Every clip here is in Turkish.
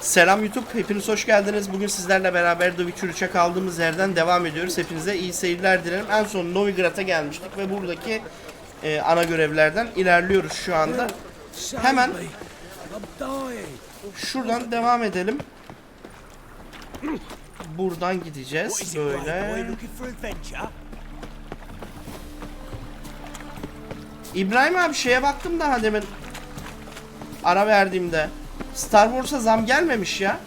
Selam YouTube, hepiniz hoş geldiniz. Bugün sizlerle beraber The Witcher 3'e kaldığımız yerden devam ediyoruz. Hepinize iyi seyirler dilerim. En son Novigrad'a gelmiştik ve buradaki ana görevlerden ilerliyoruz şu anda. Hemen şuradan devam edelim. Buradan gideceğiz böyle. İbrahim abi şeye baktım daha demin. Ara verdiğimde. Star Wars'a zam gelmemiş ya.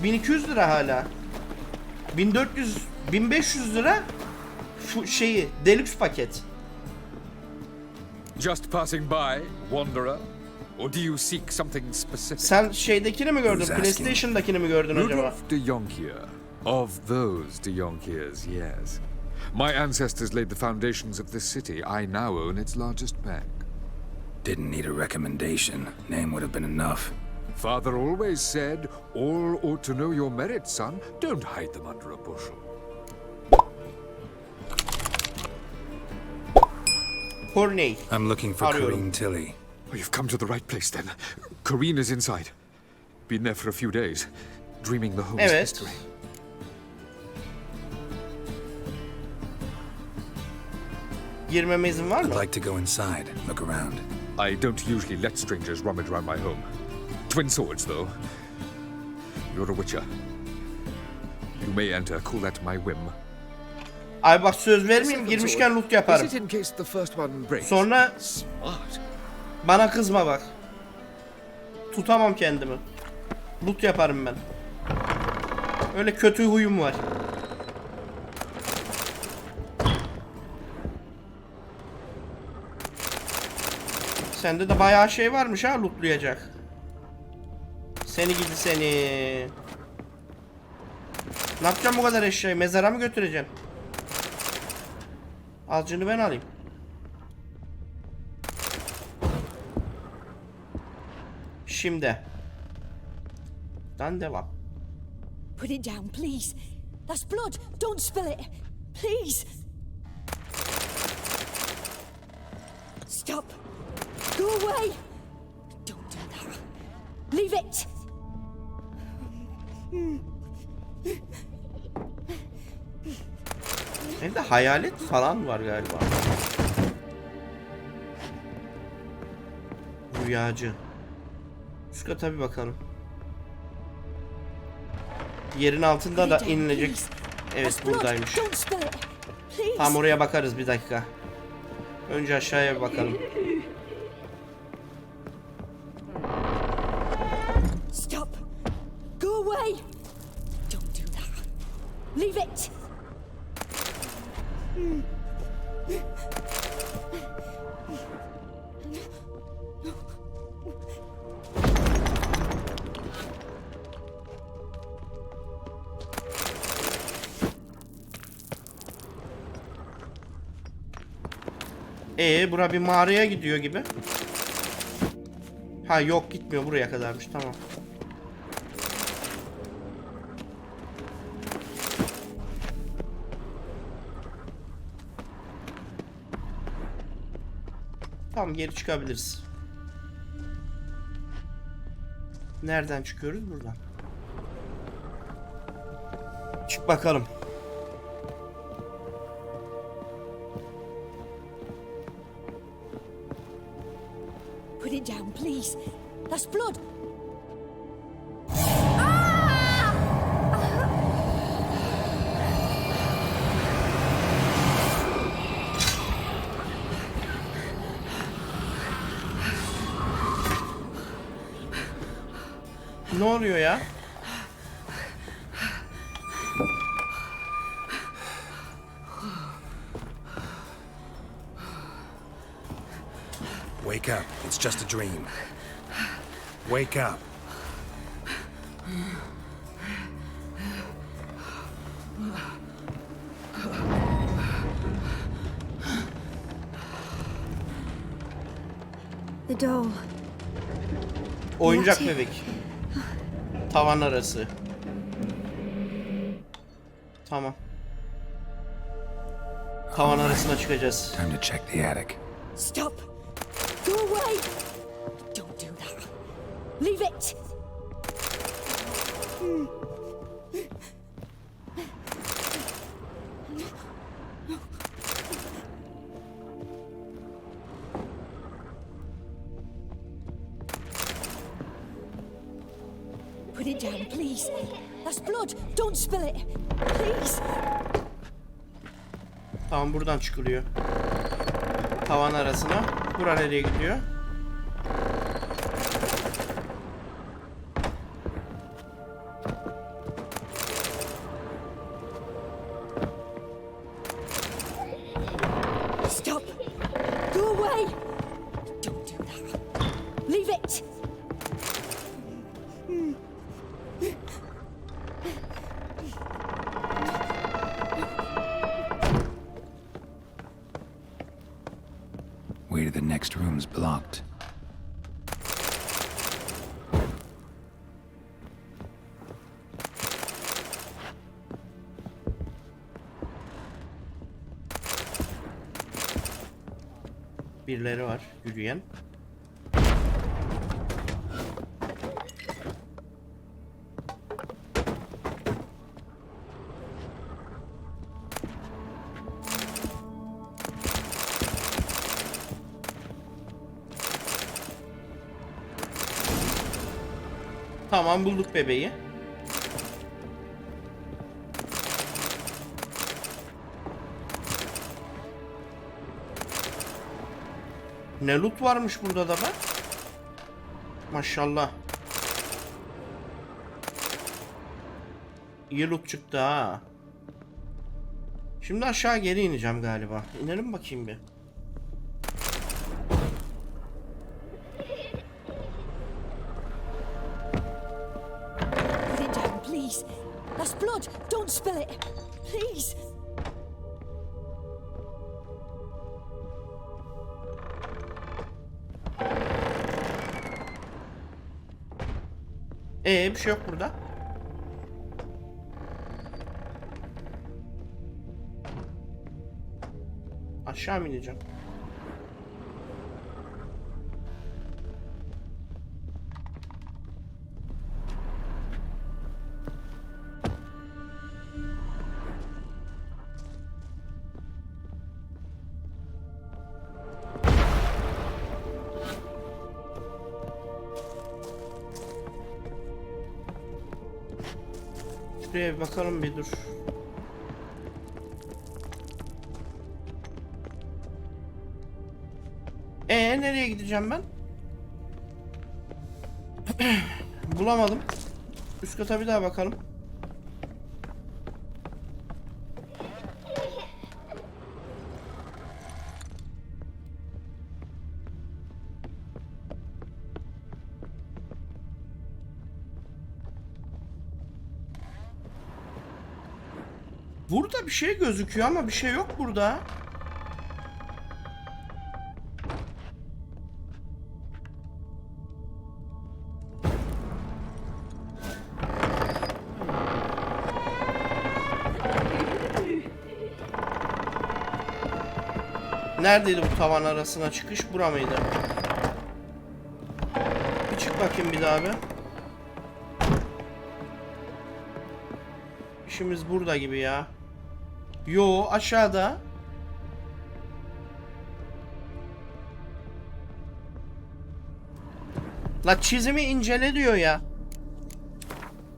1200 lira hala. 1400, 1500 lira şeyi, deluxe paket. Just passing by, wanderer, or do you seek something specific? Sen şeydekini mi gördün? PlayStation'dakini mi gördün acaba? Rudolph de Yonkir. Of those de Yonkirs, yes. My ancestors laid the foundations of this city. I now own its largest bank. Didn't need a recommendation. Name would have been enough. Father always said, all ought to know your merits, son. Don't hide them under a bushel. Corney. I'm looking for Arıyorum. Corinne Tilly. Oh, you've come to the right place then. Corinne is inside. Been there for a few days, dreaming the home's Evet. history. Girmeme izin var I'd mı? like to go inside, look around. I don't usually let strangers rummage around my home. Twin swords, though. You're a witcher. You may enter, call at my whim. Ay bak söz vermeyeyim, girmişken loot yaparım. Is it in case the first one breaks? Sonra Smart. bana kızma bak. Tutamam kendimi. Loot yaparım ben. Öyle kötü huyum var. Sende de bayağı şey varmış ha lootlayacak. Seni gidi seni. Ne yapacağım bu kadar eşyayı? Mezara mı götüreceğim? Azıcını ben alayım. Şimdi. Dan devam. Put it down, please. That's blood. Don't spill it. Please. Stop. Go away. Don't do that. Leave it. Evde hayalet falan var galiba. Rüyacı. Üst kata bir bakalım. Yerin altında da inilecek. Evet buradaymış. Tam oraya bakarız bir dakika. Önce aşağıya bir bakalım. Stop. Go away. Don't do that. Leave it. Bura bir mağaraya gidiyor gibi. Ha yok gitmiyor, buraya kadarmış, tamam. Tamam, geri çıkabiliriz. Nereden çıkıyoruz? Buradan. Çık bakalım. Put it down, please. That's blood. Ne oluyor ya? Wake up, it's just a dream. Wake up. The doll. Oyuncak bebek. Tavan arası. Tamam. Tavan arasına çıkacağız. Time to check the attic. Stop. Go away. Don't do that. Leave it. Put it down, please. That's blood. Don't spill it. Please. Tamam, buradan çıkılıyor. Tavan arasına. Bura nereye gidiyor? Stop. Go away. Don't do that. Leave it. Way to the next room's blocked. Birileri var yürüyen. Tamam, bulduk bebeği. Ne loot varmış burada da bak. Maşallah. İyi loot çıktı ha. Şimdi aşağı geri ineceğim galiba. İnelim bakayım bir. Put it down, please. That's blood. Don't spill it. Please. Bir şey yok burada. Aşağı mı ineceğim? Şuraya bir bakalım, bir dur. Nereye gideceğim ben? Bulamadım. Üst kata bir daha bakalım. Burada bir şey gözüküyor ama bir şey yok burada. Neredeydi bu tavan arasına çıkış? Bura mıydı? Bir çık bakayım bir daha bir. İşimiz burada gibi ya. Yo, aşağıda. La çizimi incele diyor ya.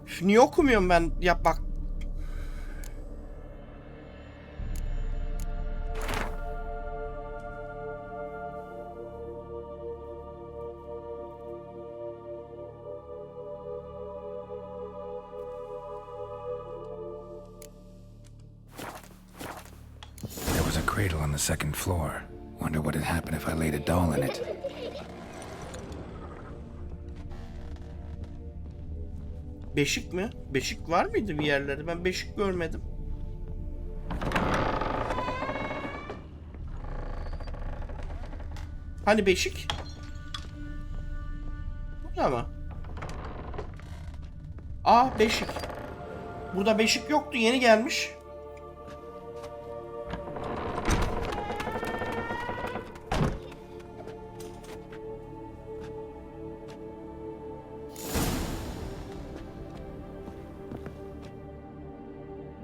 Üf, niye okumuyorum ben? Yap bak. There was a cradle on the second floor. Wonder what had happened if I laid a doll in it. Beşik mi? Beşik var mıydı bir yerlerde? Ben beşik görmedim. Hani beşik? Burada mı? Beşik. Burada beşik yoktu, yeni gelmiş.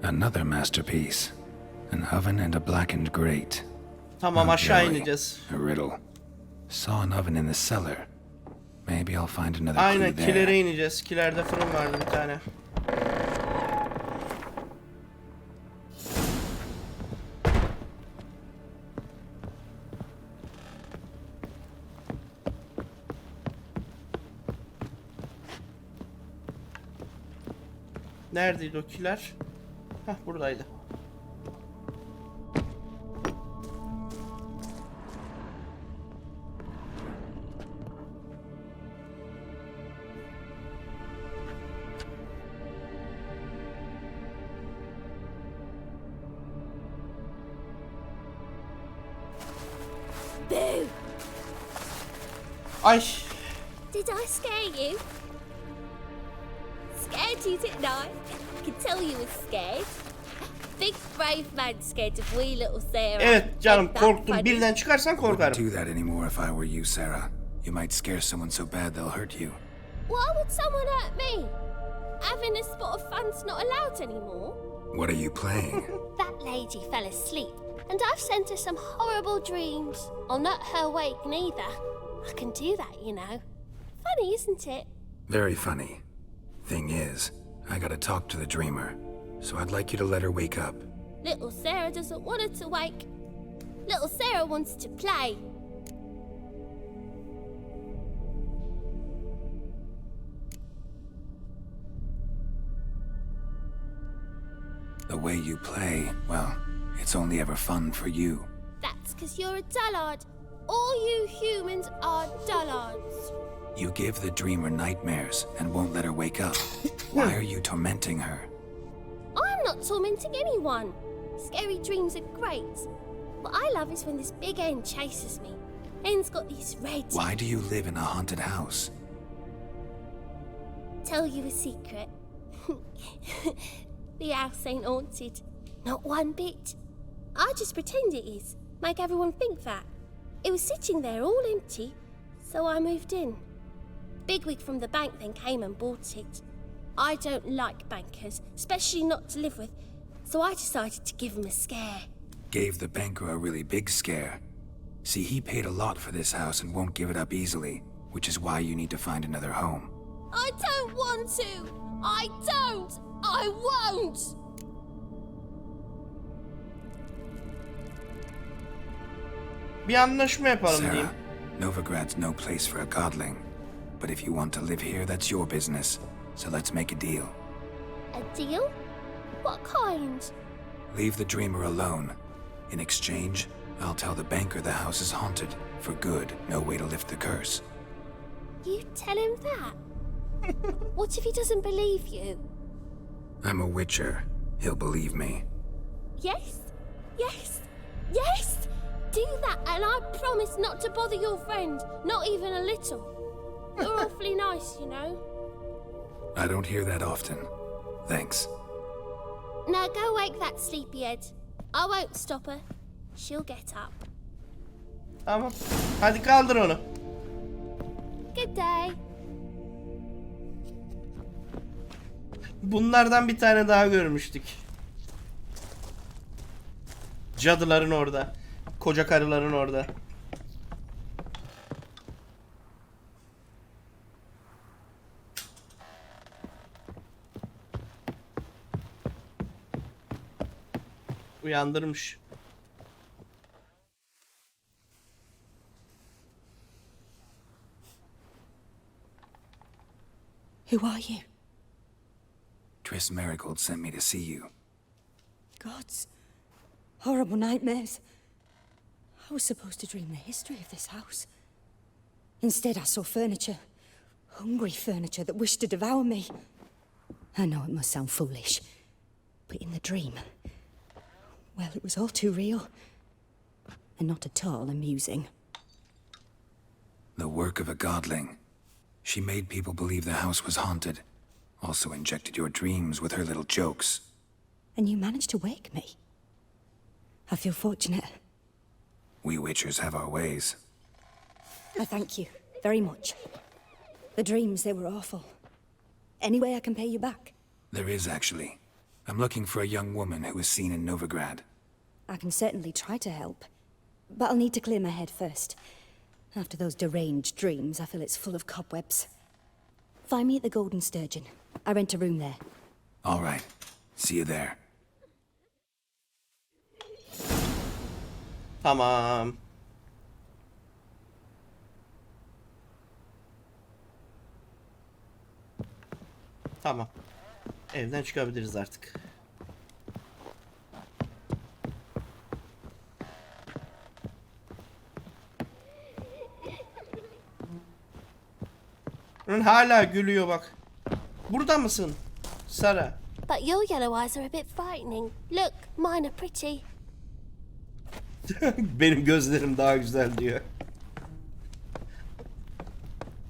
Another masterpiece. An oven and a blackened grate. Tamam, Oh, aşağı golly. ineceğiz. A riddle. Saw an oven in the cellar. Maybe I'll find another Aynen, clue there. kilere ineceğiz. Kilerde fırın vardı bir tane. Neredeydi o kiler? Hah, buradaydı. Boo! Ay, Did I scare you? Scared you, didn't I? I could tell you were scared. Big brave man scared of wee little Sarah. evet canım, Ain't that korktum. funny? Birden çıkarsan Wouldn't korkarım. do that anymore if I were you, Sarah. You might scare someone so bad they'll hurt you. Why would someone hurt me? Having a spot of fun's not allowed anymore. What are you playing? That lady fell asleep, and I've sent her some horrible dreams. I'll not her wake neither. I can do that, you know. Funny, isn't it? Very funny. Thing is, I gotta talk to the dreamer, so I'd like you to let her wake up. Little Sarah doesn't want her to wake. Little Sarah wants to play. The way you play, well, it's only ever fun for you. That's 'cause you're a dullard. All you humans are dullards. You give the dreamer nightmares and won't let her wake up. Why are you tormenting her? I'm not tormenting anyone. Scary dreams are great. What I love is when this big end chases me. End's got these red... Why do you live in a haunted house? Tell you a secret. The house ain't haunted. Not one bit. I just pretend it is. Make everyone think that. It was sitting there all empty, so I moved in. Bigwig from the bank then came and bought it. I don't like bankers, especially not to live with, so I decided to give him a scare. Gave the banker a really big scare. See, he paid a lot for this house and won't give it up easily, which is why you need to find another home. I don't want to! I don't! I won't! Bir anlaşma yapalım diyeyim. Sarah, Novigrad's no place for a godling. But if you want to live here, that's your business. So let's make a deal. A deal? What kind? Leave the dreamer alone. In exchange, I'll tell the banker the house is haunted. For good, no way to lift the curse. You tell him that? What if he doesn't believe you? I'm a witcher. He'll believe me. Yes, yes, yes! Do that and I promise not to bother your friend, not even a little. You're awfully nice, you know. I don't hear that often. Thanks. Now go wake that sleepyhead. I won't stop her. She'll get up. Tamam. Hadi kaldır onu. Good day. Bunlardan bir tane daha görmüştük. Cadıların orada. Koca karıların orada. Uyandırmış. Who are you? Triss Marigold sent me to see you. Gods. Horrible nightmares. I was supposed to dream the history of this house. Instead, I saw furniture. Hungry furniture that wished to devour me. I know it must sound foolish, but in the dream, well, it was all too real. And not at all amusing. The work of a godling. She made people believe the house was haunted. Also injected your dreams with her little jokes. And you managed to wake me. I feel fortunate. We witchers have our ways. I thank you very much. The dreams, they were awful. Any way I can pay you back? There is, actually. I'm looking for a young woman who was seen in Novigrad. I can certainly try to help. But I'll need to clear my head first. After those deranged dreams, I feel it's full of cobwebs. Find me at the Golden Sturgeon. I rent a room there. All right. See you there. Tamam. Tamam. Evden çıkabiliriz artık. Hala gülüyor bak. Burada mısın Sara? But your yellow eyes are a bit frightening. Look, mine are pretty. Benim gözlerim daha güzel diyor.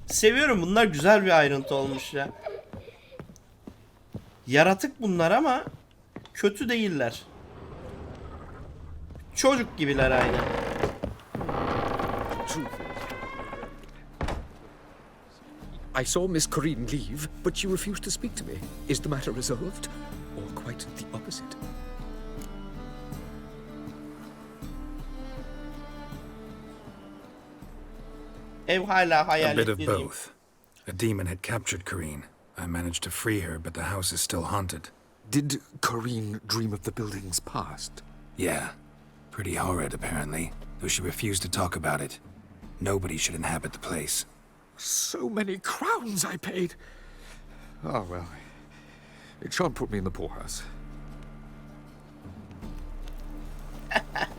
Seviyorum, bunlar güzel bir ayrıntı olmuş ya. Yaratık bunlar ama kötü değiller. Çocuk gibiler aynı. I saw Miss Corinne leave, but she refused to speak to me. Is the matter resolved? Or quite the opposite? Ev hala A bit hayalet of dediğim. both. A demon had captured Corinne. I managed to free her, but the house is still haunted. Did Corinne dream of the building's past? Yeah. Pretty horrid, apparently, though she refused to talk about it. Nobody should inhabit the place. So many crowns I paid. Oh, well. It shan't put me in the poorhouse.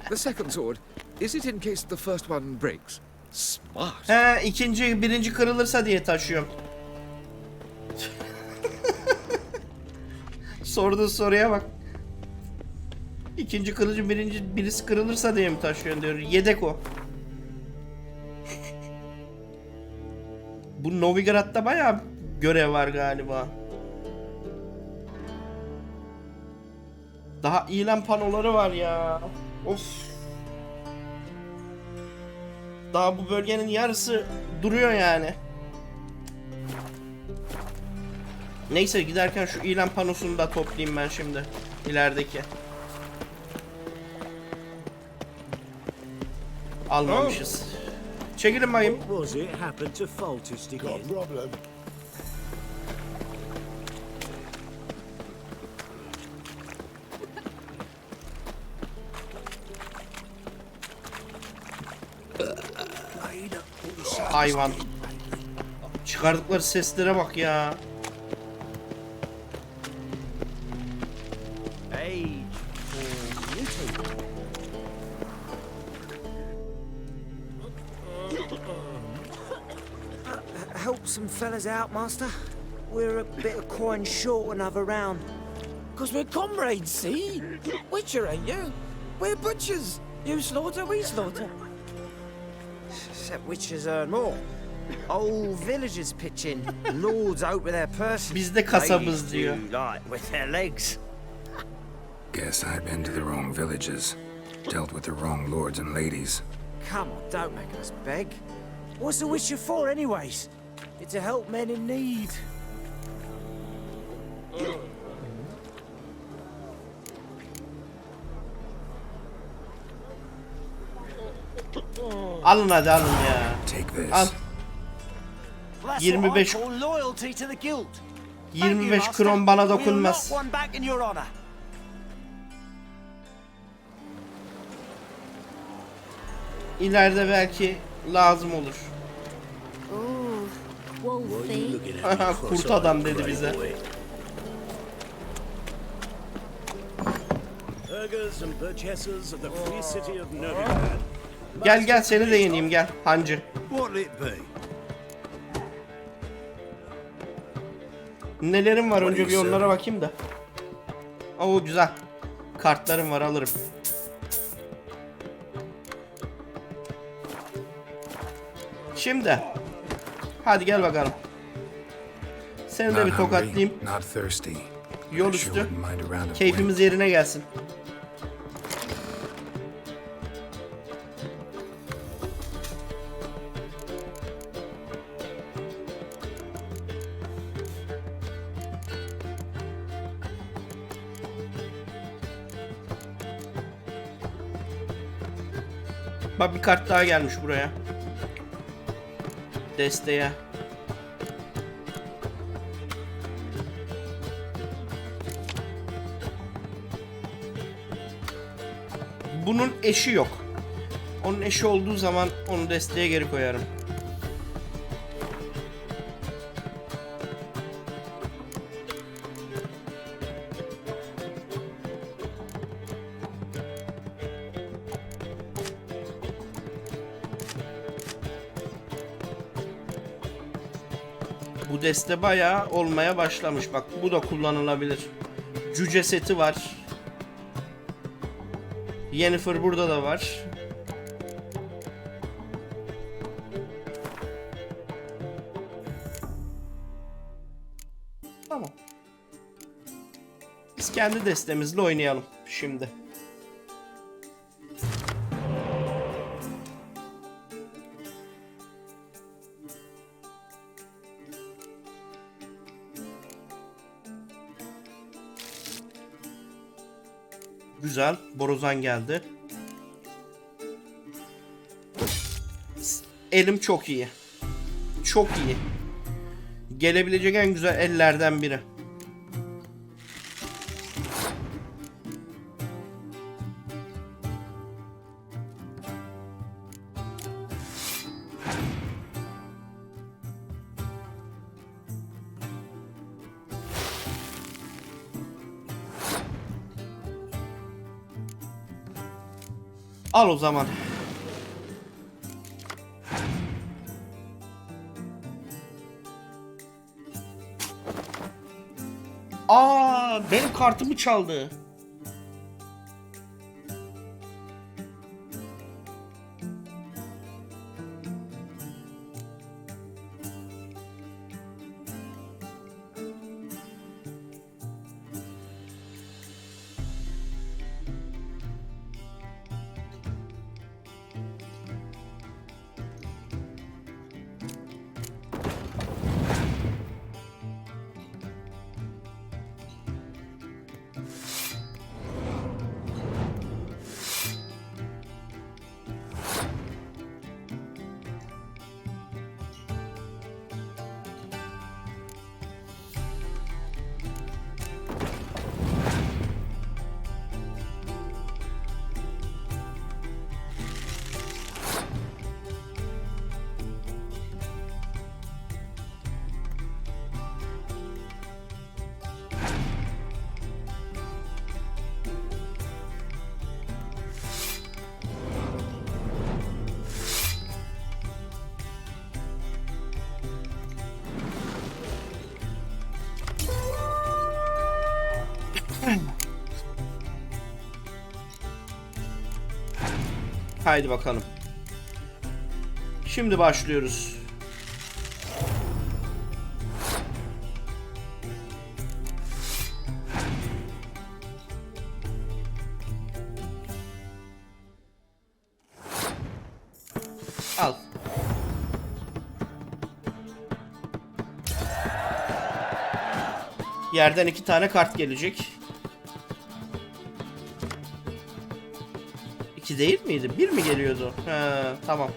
The second sword, is it in case the first one breaks? Smart. Birinci kırılırsa diye taşıyorum. Sorduğu soruya bak. İkinci kılıcı birisi kırılırsa diye mi taşıyorsun diyor. Yedek o. Bu Novigrad'da bayağı görev var galiba. Daha ilan panoları var ya. Of. Daha bu bölgenin yarısı duruyor yani. Neyse, giderken şu ilan panosunu da toplayayım ben şimdi. İlerideki. Almamışız. Çekilin bakayım. Was it happened to Faltist again? Problem. Hayvan. Çıkardıkları seslere bak ya. Age for beauty. Help some fellas out, Master. We're a bit of coin short another round. 'Cause we're comrades, see? Witcher, ain't you? We're butchers. You slaughter, we slaughter. Except witches earn more. Old villagers pitch in. Lords out with their purses. Biz de kasabız Ladies do diyor. like with their legs. Guess I've been to the wrong villages. Dealt with the wrong lords and ladies. Come on, don't make us beg. What's the witcher for, anyways? It's to help men in need. Alın hadi, alın ya. Take this. Al. Well, that's 25 what I call loyalty to the guild. 25 kron bana dokunmaz. We'll knock one back in your honor. İleride belki lazım olur. Ooh, wolfy. Looking at me Kurt cross-eyed, adam dedi grey bize. boy. Burghers and burgesses of the free city of Novigrad. Gel gel, seni de yeneyim, gel hancı. What'll it be? Nelerim var, önce bir onlara bakayım da. Oo, güzel. Kartlarım var, alırım. Şimdi. Hadi gel bakalım. Seni de Not bir hungry, tokatlayayım. not thirsty. Yol I sure üstü. wouldn't mind a round of Keyfimiz yerine gelsin. Bak bir kart daha gelmiş buraya. Desteğe. Bunun eşi yok. Onun eşi olduğu zaman onu desteğe geri koyarım. Bu deste bayağı olmaya başlamış. Bak bu da kullanılabilir. Cüce seti var. Yennefer burada da var. Tamam. Biz kendi destemizle oynayalım şimdi. Güzel. Borazan geldi. Elim çok iyi. Çok iyi. Gelebilecek en güzel ellerden biri. Al o zaman. Benim kartımı çaldı. Haydi bakalım. Şimdi başlıyoruz. Al. Yerden 2 tane kart gelecek. 2 değil miydi? 1 mi geliyordu? He, tamam.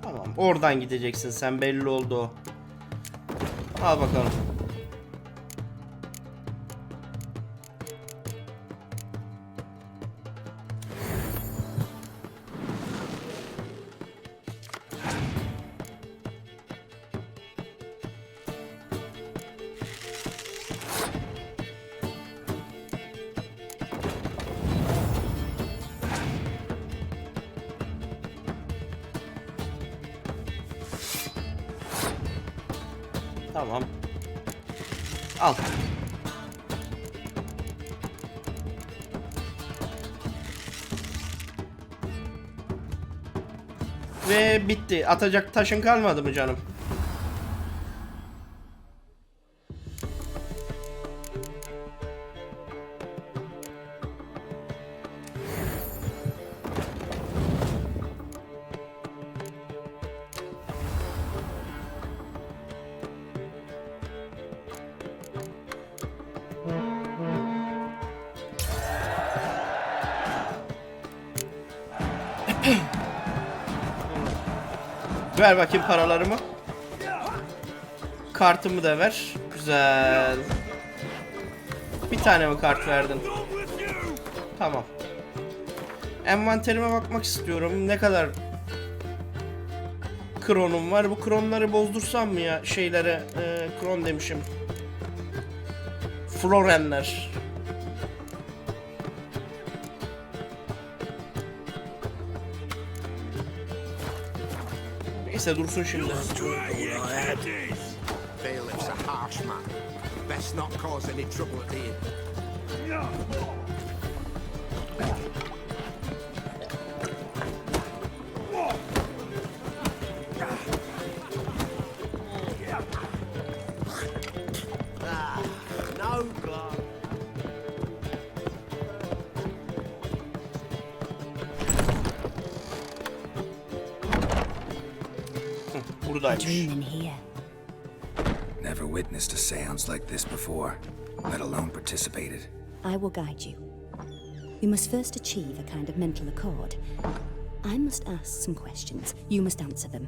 Tamam, oradan gideceksin sen, belli oldu o. Al bakalım. Tamam. Al. Ve bitti. Atacak taşın kalmadı mı canım? Ver bakayım paralarımı. Kartımı da ver. Güzel. Bir tane mi kart verdin? Tamam. Envanterime bakmak istiyorum. Ne kadar kronum var? Bu kronları bozdursam mı ya? Şeylere kron demişim. Florenler. Neyse dursun şimdi. Bailiff's a harsh man. Best not cause any trouble at the inn. No blood. Buradaymış. Dreaming here. Never witnessed a seance like this before, let alone participated. I will guide you. You must first achieve a kind of mental accord. I must ask some questions. You must answer them.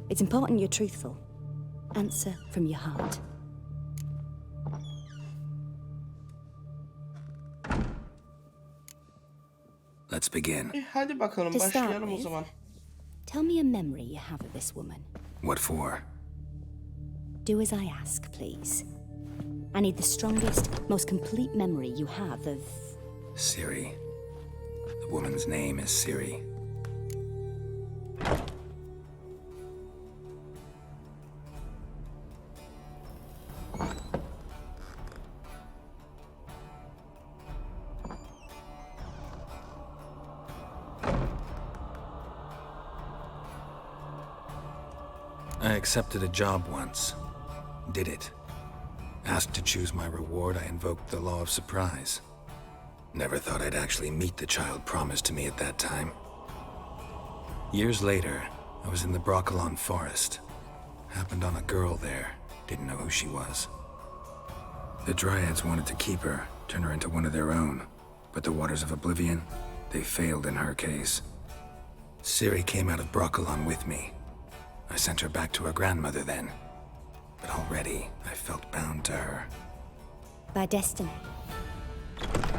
It's important you're truthful. Answer from your heart. Let's begin. Hadi bakalım To start başlayalım o with, zaman. tell me a memory you have of this woman. What for? Do as I ask, please. I need the strongest, most complete memory you have of... Ciri. The woman's name is Ciri. I accepted a job once. Did it. Asked to choose my reward, I invoked the law of surprise. Never thought I'd actually meet the child promised to me at that time. Years later, I was in the Broccolon forest. Happened on a girl there. Didn't know who she was. The Dryads wanted to keep her, turn her into one of their own. But the Waters of Oblivion, they failed in her case. Ciri came out of Broccolon with me. I sent her back to her grandmother then. But already, I felt bound to her. By destiny.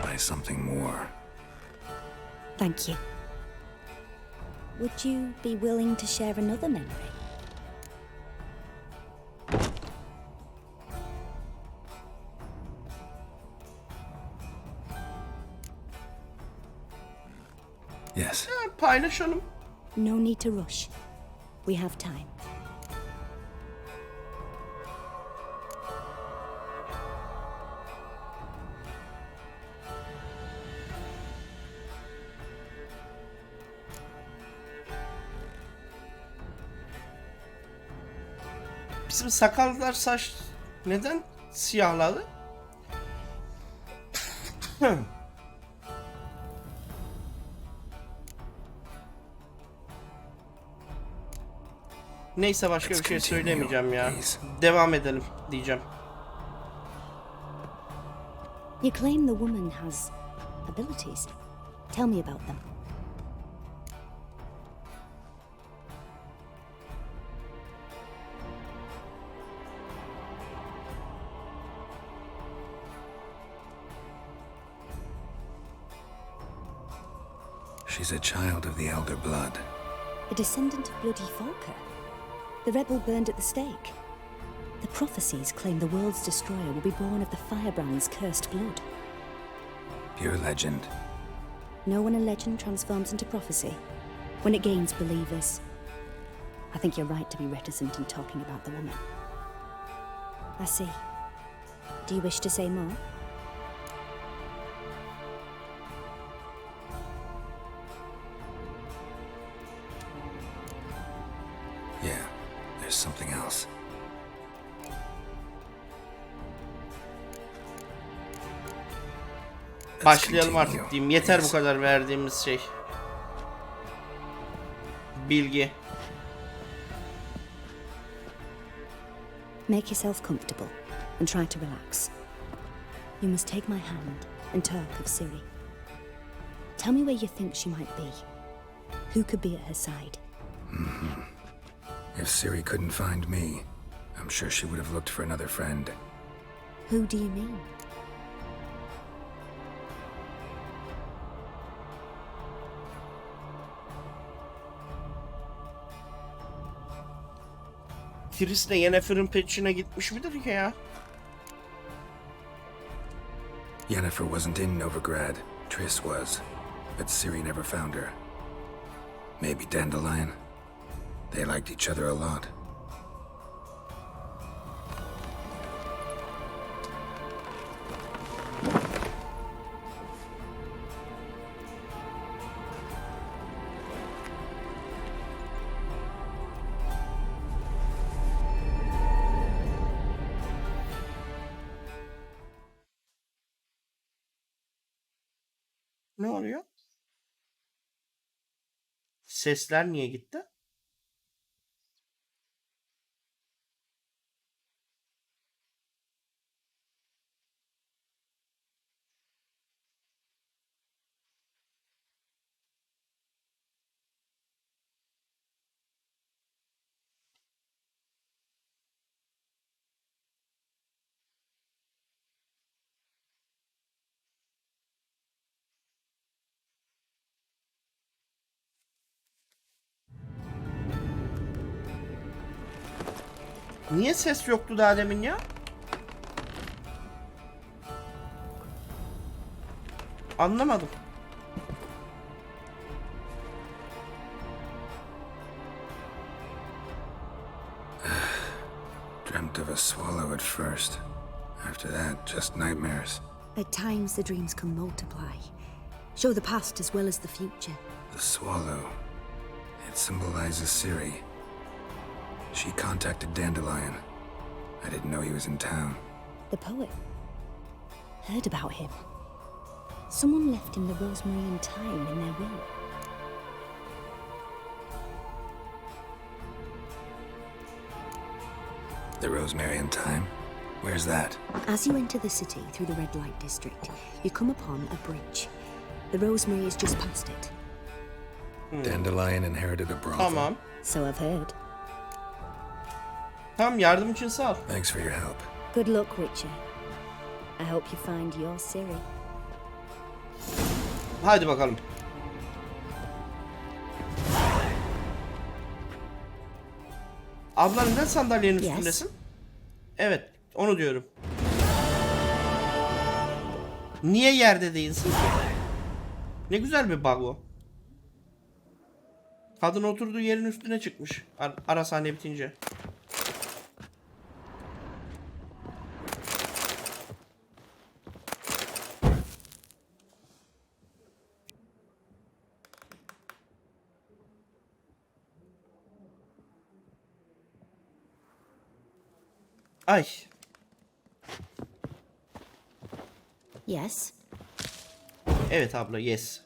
By something more. Thank you. Would you be willing to share another memory? Yes. Paylaşalım. No need to rush. We have time. Bizim sakallar saç neden siyahladı? Neyse başka bir şey söylemeyeceğim ya. Devam edelim diyeceğim. You claim the woman has abilities. Tell me about them. She's a child of the Elder Blood. A descendant of Bloody Falker. The rebel burned at the stake. The prophecies claim the world's destroyer will be born of the firebrand's cursed blood. Pure legend. Know when a legend transforms into prophecy? When it gains believers. I think you're right to be reticent in talking about the woman. I see. Do you wish to say more? Yeah, there's something else. Başlayalım artık diyeyim. Yeter bu kadar verdiğimiz şey. Bilgi. Make yourself comfortable and try to relax. You must take my hand and talk of Ciri. Tell me where you think she might be. Who could be at her side? If Ciri couldn't find me, I'm sure she would have looked for another friend. Who do you mean? Tris'le Yennefer'in peşine gitmiş midir ki ya? Yennefer wasn't in Novigrad. Triss was. But Ciri never found her. Maybe Dandelion. They liked each other a lot. Ne oluyor? Sesler niye gitti? Niye ses yoktu daha demin ya? Anlamadım. Dreamt of a swallow at first. After that, just nightmares. At times the dreams can multiply. Show the past as well as the future. The swallow. It symbolizes Ciri. She contacted Dandelion. I didn't know he was in town. The poet. Heard about him. Someone left him the rosemary and thyme in their will. The rosemary and thyme? Where's that? As you enter the city through the red light district, you come upon a bridge. The rosemary is just past it. Dandelion inherited a brothel. Tamam. So I've heard. Tamam, yardım için sağ ol. Thanks for your help. Good luck, Witcher. I hope you find your Ciri. Hadi bakalım. Abla neden sandalyenin Yes. üstündesin? Evet, onu diyorum. Niye yerde değilsin ki? Ne güzel bir bug o. Kadın oturduğu yerin üstüne çıkmış. Ara sahne bitince. Ay. Yes. Evet abla, yes.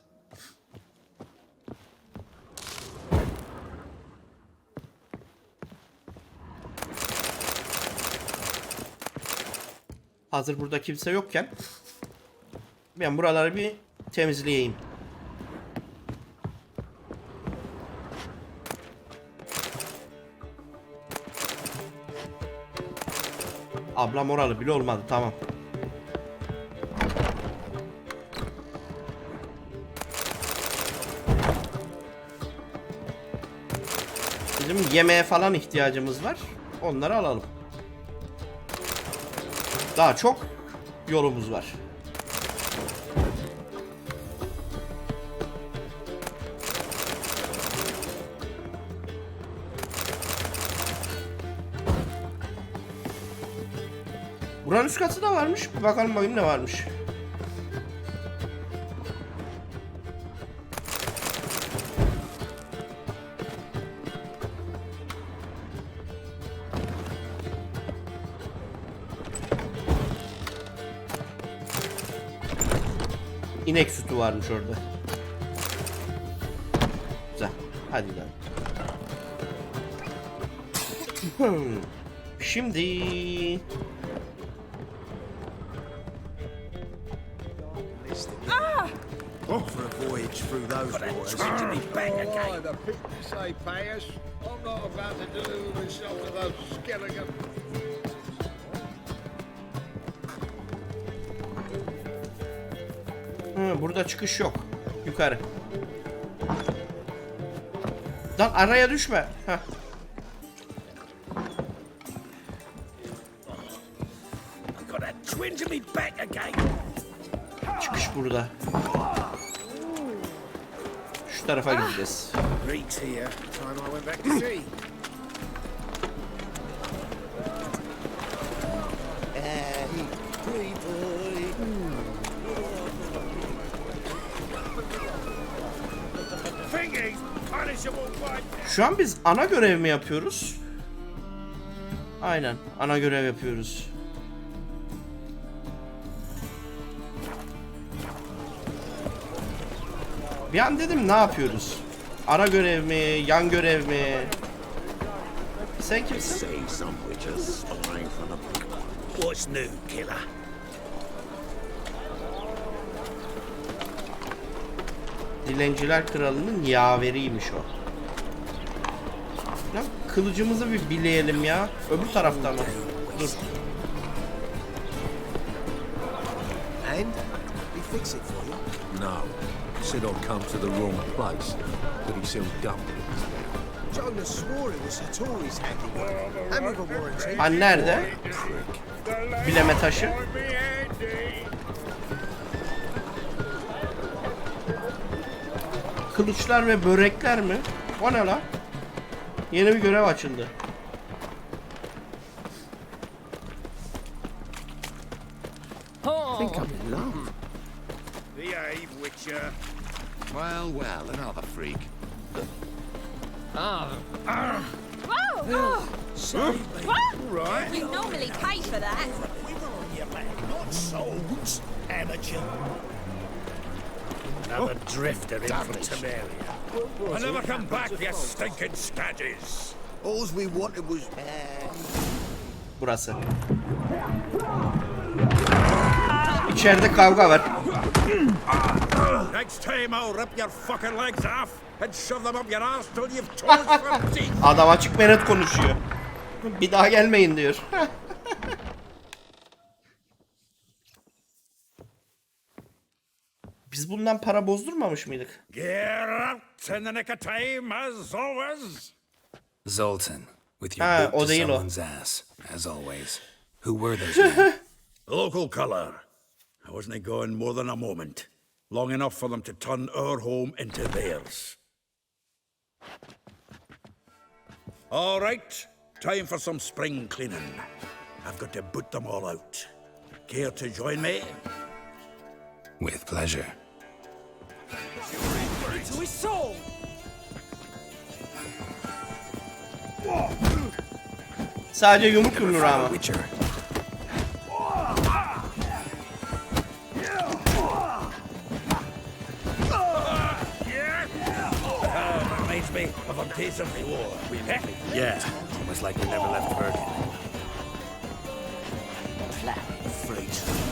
Hazır burada kimse yokken ben buraları bir temizleyeyim. Ablam oralı bile olmadı, tamam. Bizim yemeğe falan ihtiyacımız var. Onları alalım. Daha çok yolumuz var. Buranın üst katı da varmış. Bir bakalım bakayım ne varmış. İnek sütü varmış orada. Güzel. Hadi gidelim. Şimdi Off for a voyage through those waters. Change me back again. The pit say pay us. I'm not about to deliver myself to those skeletons. burada çıkış yok. Yukarı. Lan araya düşme. Heh. Got that twinge me back again. Çıkış burada. Şu tarafa gideceğiz. Reeds here. Time I went back to sea. Thingies, punishable by Şu an biz ana görev mi yapıyoruz? Aynen, ana görev yapıyoruz. Bir an dedim ne yapıyoruz? Ana görev mi, yan görev mi? Sen kimsin? see some witches spying for the... What's new, killer? Dilenciler Kralı'nın yaveriymiş o. Ya kılıcımızı bir bileyelim ya. Öbür tarafta mı? Dur. And? We fix it for you? No. Said I'd come to the wrong place, but he soon dumped it. Jonas swore it was the Tories' handiwork. And with a warranty. Ha nerede? Bileme taşı. Kılıçlar ve börekler mi? O ne lan? Yeni bir görev açıldı. I think I'm in love. Behave, Witcher. Well, well, another freak. Sorry, mate. Right. We normally pay for that. We were on your back, not souls. Amateur. Another drifter in from Temeria. I never come back, you stinking scadges. All we wanted was... Burası. İçeride kavga var. Next time I'll rip your fucking legs off and shove them up your ass till you've torn from teeth. Adam açık ve net konuşuyor. Bir daha gelmeyin diyor. Biz bundan para bozdurmamış mıydık? Geralt in the nick of time, as always. Zoltan, with your Ha, boot o to değil o. someone's ass, as always. Who were those men? Local colour. I wasn't gone more than a moment. Long enough for them to turn our home into theirs. All right, time for some spring cleaning. I've got to boot them all out. Care to join me? With pleasure. To his soul! Sadece yumruk yumruğu ama. Witcher. Reminds me of a days of war. Yeah. Almost like we never left Virgin.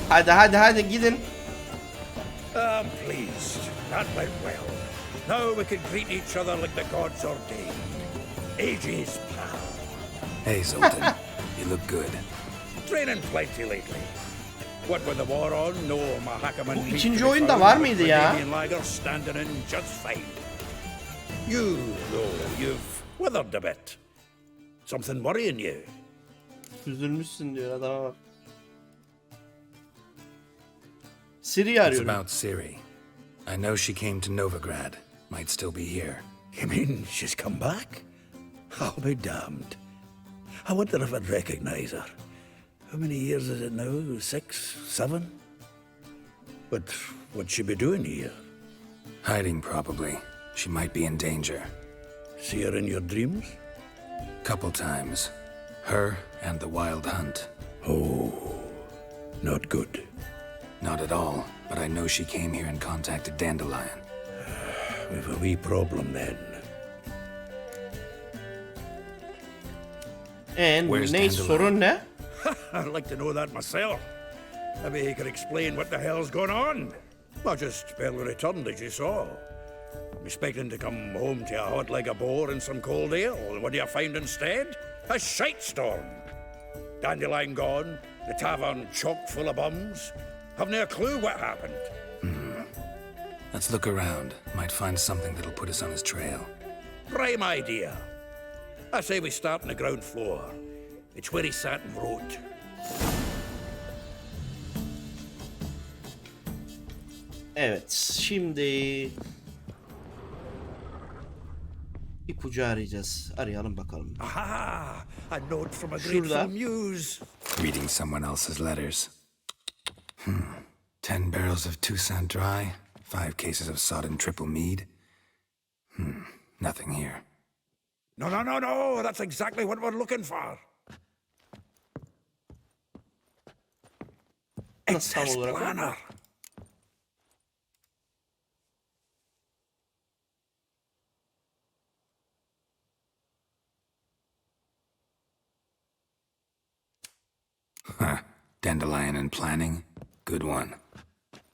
Hadi hadi hadi gidin. I'm pleased. That went well. Now we can greet each other like the gods ordained. Ages, pal. Hey, Zoltan. You look good. Training plenty lately. What with the war on, no Mahakaman. Bu ikinci oyunda var mıydı ya? Lager standing in just fine. You, though, you've withered a bit. Something worrying you? Üzülmüşsün diyor adama bak. Siri'yi It's arıyorum. about Ciri. I know she came to Novigrad. Might still be here. You mean she's come back? I'll be damned. I wonder if I'd recognize her. How many years is it now? 6, 7? But what'd she be doing here? Hiding, probably. She might be in danger. See her in your dreams? Couple times. Her and the wild hunt. Oh, not good. Not at all, but I know she came here and contacted Dandelion. We've a wee problem then. Where's Ne Dandelion? sorun ne? I'd like to know that myself. Maybe he could explain what the hell's going on. I just barely returned, as you saw. I'm expecting to come home to a hot leg of boar and some cold ale, and what do you find instead? A shitestorm. Dandelion gone, the tavern chock full of bums. Haven't a clue what happened. Let's look around. Might find something that'll put us on his trail. Prime idea. I say we start on the ground floor. It's where he sat and wrote. Evet, şimdi ipucu arayacağız. Arayalım bakalım. Aha! A note from a Şurada. grateful muse. Reading someone else's letters. 10 barrels of Toussaint Dry, 5 cases of sodden triple mead. Nothing here. No. That's exactly what we're looking for. Nasıl tam olarak? Planner. Dandelion and planning? Good one.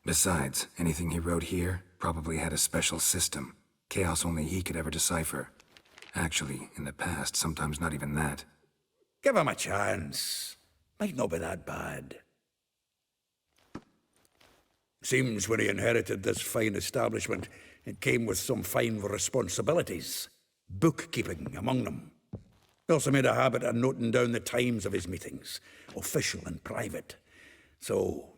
Besides, anything he wrote here probably had a special system. Chaos only he could ever decipher. Actually, in the past, sometimes not even that. Give him a chance. Might not be that bad. Seems when he inherited this fine establishment, it came with some fine responsibilities. Bookkeeping among them. He also made a habit of noting down the times of his meetings, official and private. So,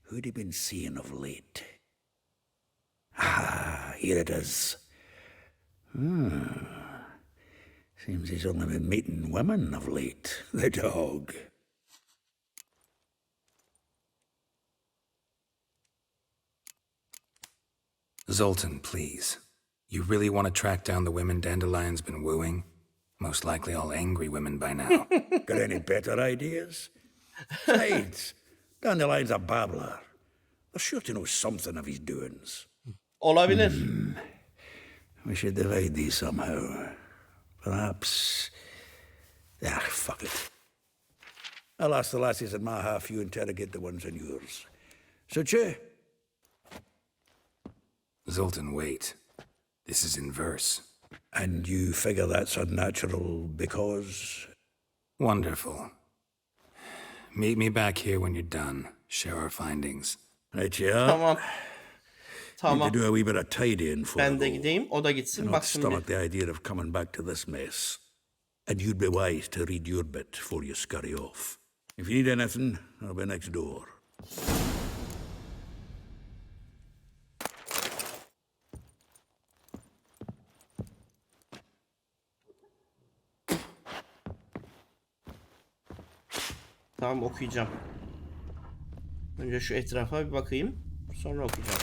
who'd he been seeing of late? Ah, here it is. Seems he's only been meeting women of late, the dog. Zoltan, please. You really want to track down the women Dandelion's been wooing? Most likely all angry women by now. Got any better ideas? Besides, Dandelion's a babbler. They're sure to know something of his doings. Olabilir. We should divide these somehow. Perhaps... fuck it. I'll ask the lassies in my half, you interrogate the ones in yours. Suit you? Zoltan, wait. This is in verse. And you figure that's unnatural because... Wonderful. Meet me back here when you're done. Share our findings. Right, yeah. Tamam. Need Tamam. to do a wee bit of tidying for Ben de though. gideyim, o da gitsin. Not Baksın bir. stomach the idea of coming back to this mess. And you'd be wise to read your bit before you scurry off. If you need anything, I'll be next door. Tamam, okuyacağım. Önce şu etrafa bir bakayım. Sonra okuyacağım.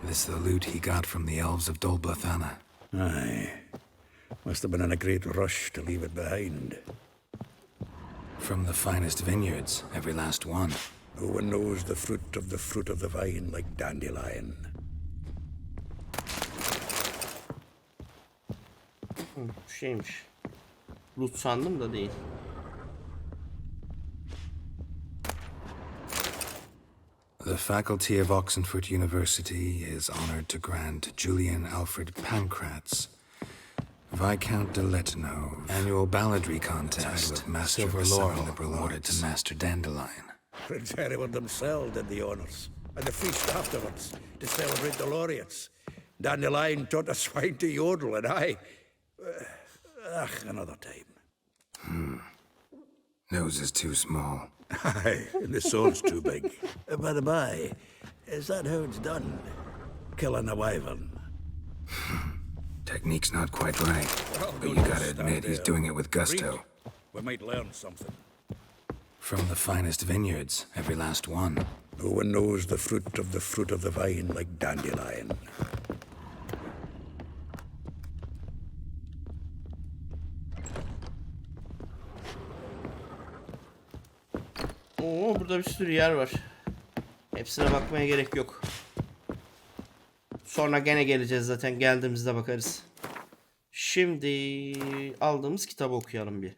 This the loot he got from the elves of Dol Blathanna. Aye. Must have been in a great rush to leave it behind. From the finest vineyards, every last one. No one knows the fruit of the vine like Dandelion. Şeymiş. Loot sandım da değil. The faculty of Oxenford University is honored to grant Julian Alfred Pancratz, Viscount de Lettenhove, annual balladry contest with Master Silver of the Laurel Seven Liberal awarded to Master Dandelion. Prince Hereward himself did the honours, and the feast afterwards to celebrate the laureates. Dandelion taught a swine to yodel, and another time. Nose is too small. Aye, and the sword's too big. By the by, is that how it's done? killing a wyvern. Technique's not quite right, but you gotta admit he's doing it with gusto. We might learn something. From the finest vineyards, every last one. No one knows the fruit of the vine like dandelion. Oo, burada bir sürü yer var. Hepsine bakmaya gerek yok. Sonra gene geleceğiz zaten. Geldiğimizde bakarız. Şimdi aldığımız kitabı okuyalım bir.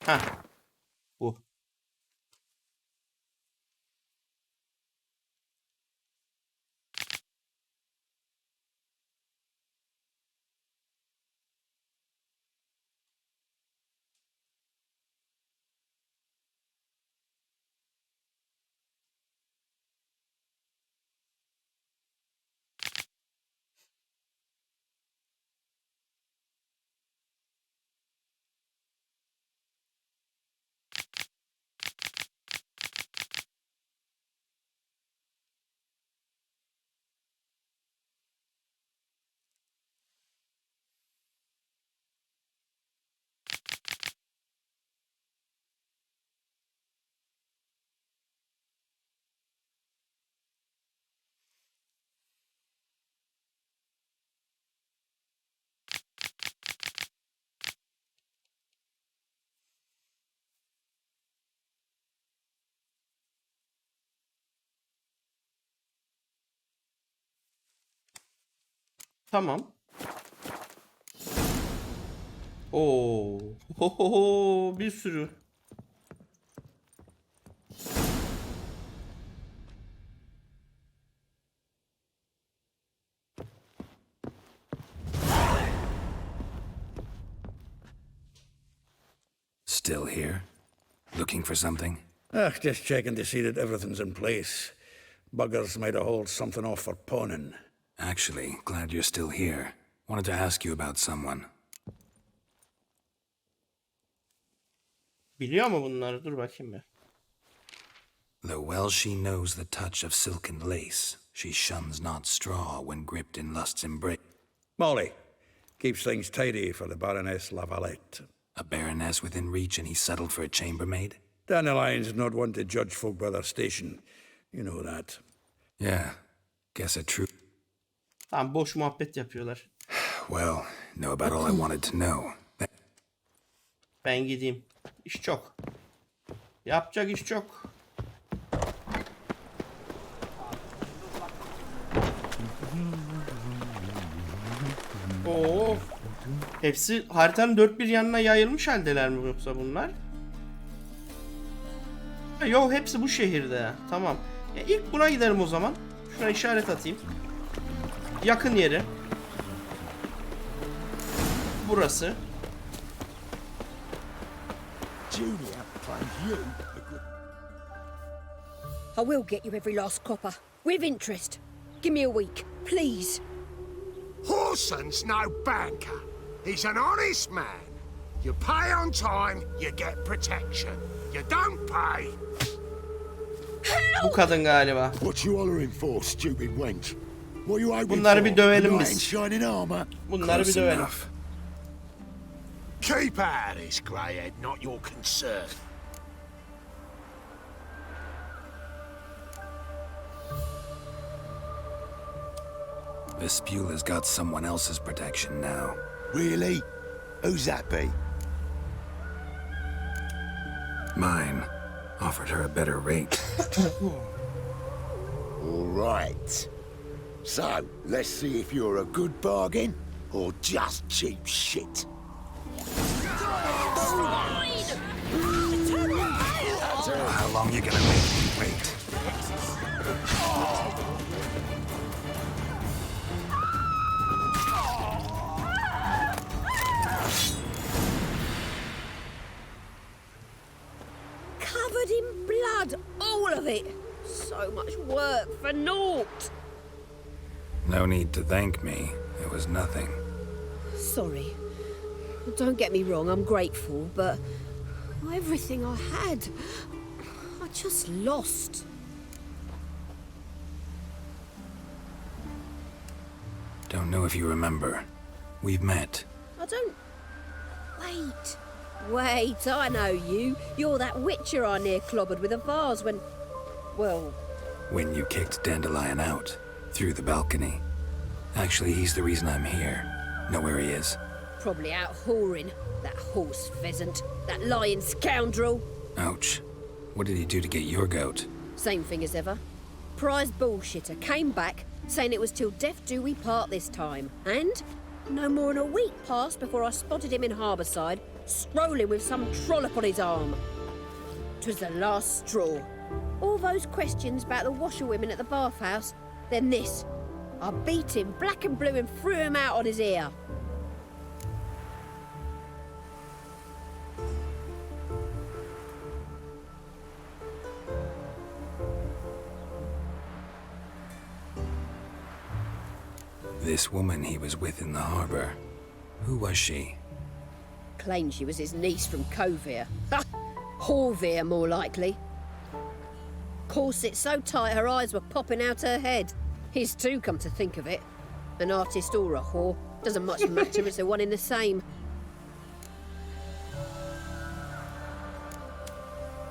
Heh. Bu. Tamam. Oo. Ho, bir sürü. Still here? Looking for something? Just checking to see that everything's in place. Buggers might have hauled something off for pawning. Actually, glad you're still here. Wanted to ask you about someone. Biliyor mu bunları? Dur bakayım bir. Though well she knows the touch of silken lace, she shuns not straw when gripped in lust's embrace. Molly keeps things tidy for the Baroness Lavalette. A baroness within reach and he settled for a chambermaid? Dandelion's not one to judge folk by their station. You know that. Yeah, guess a true... Tamam, boş muhabbet yapıyorlar. Well, know about all I wanted to know. Ben gideyim. İş çok. Yapacak iş çok. Oo. Hepsi haritanın dört bir yanına yayılmış haldeler mi yoksa bunlar? Yok, hepsi bu şehirde. Tamam. Ya ilk buna giderim o zaman. Şuna işaret atayım. Yakın yeri. Burası. I will get you every last copper. With interest. Give me a week, please. Horson's no banker. He's an honest man. You pay on time, you get protection. You don't pay. Bu kadın galiba. What you hollering for, stupid wench? What you hoping Bunları bir dövelim for? biz. Shining armor? Bunları bir dövelim. Keep out of this, greyhead, not your concern. Vespula's got someone else's protection now. Really? Who's that be? Mine. Offered her a better rate. All right. So, let's see if you're a good bargain or just cheap shit. How long you gonna make me wait? Covered in blood, all of it. So much work for naught. No need to thank me. It was nothing. Sorry. Don't get me wrong, I'm grateful, but everything I had, I just lost. Don't know if you remember. We've met. I don't... Wait, I know you. You're that witcher I near clobbered with a vase when... Well... When you kicked Dandelion out. Through the balcony. Actually, he's the reason I'm here. Know where he is? Probably out whoring. That horse pheasant. That lying scoundrel. Ouch. What did he do to get your goat? Same thing as ever. Prize bullshitter came back, saying it was till death do we part this time. And no more than a week passed before I spotted him in Harbourside, strolling with some trollop on his arm. 'Twas the last straw. All those questions about the washerwomen at the bathhouse, then this. I beat him black and blue and threw him out on his ear. This woman he was with in the harbour. Who was she? Claimed she was his niece from Covere. Ha! Horvere, more likely. Corset so tight her eyes were popping out her head. His too, come to think of it. An artist or a whore. Doesn't much matter, it's the one in the same.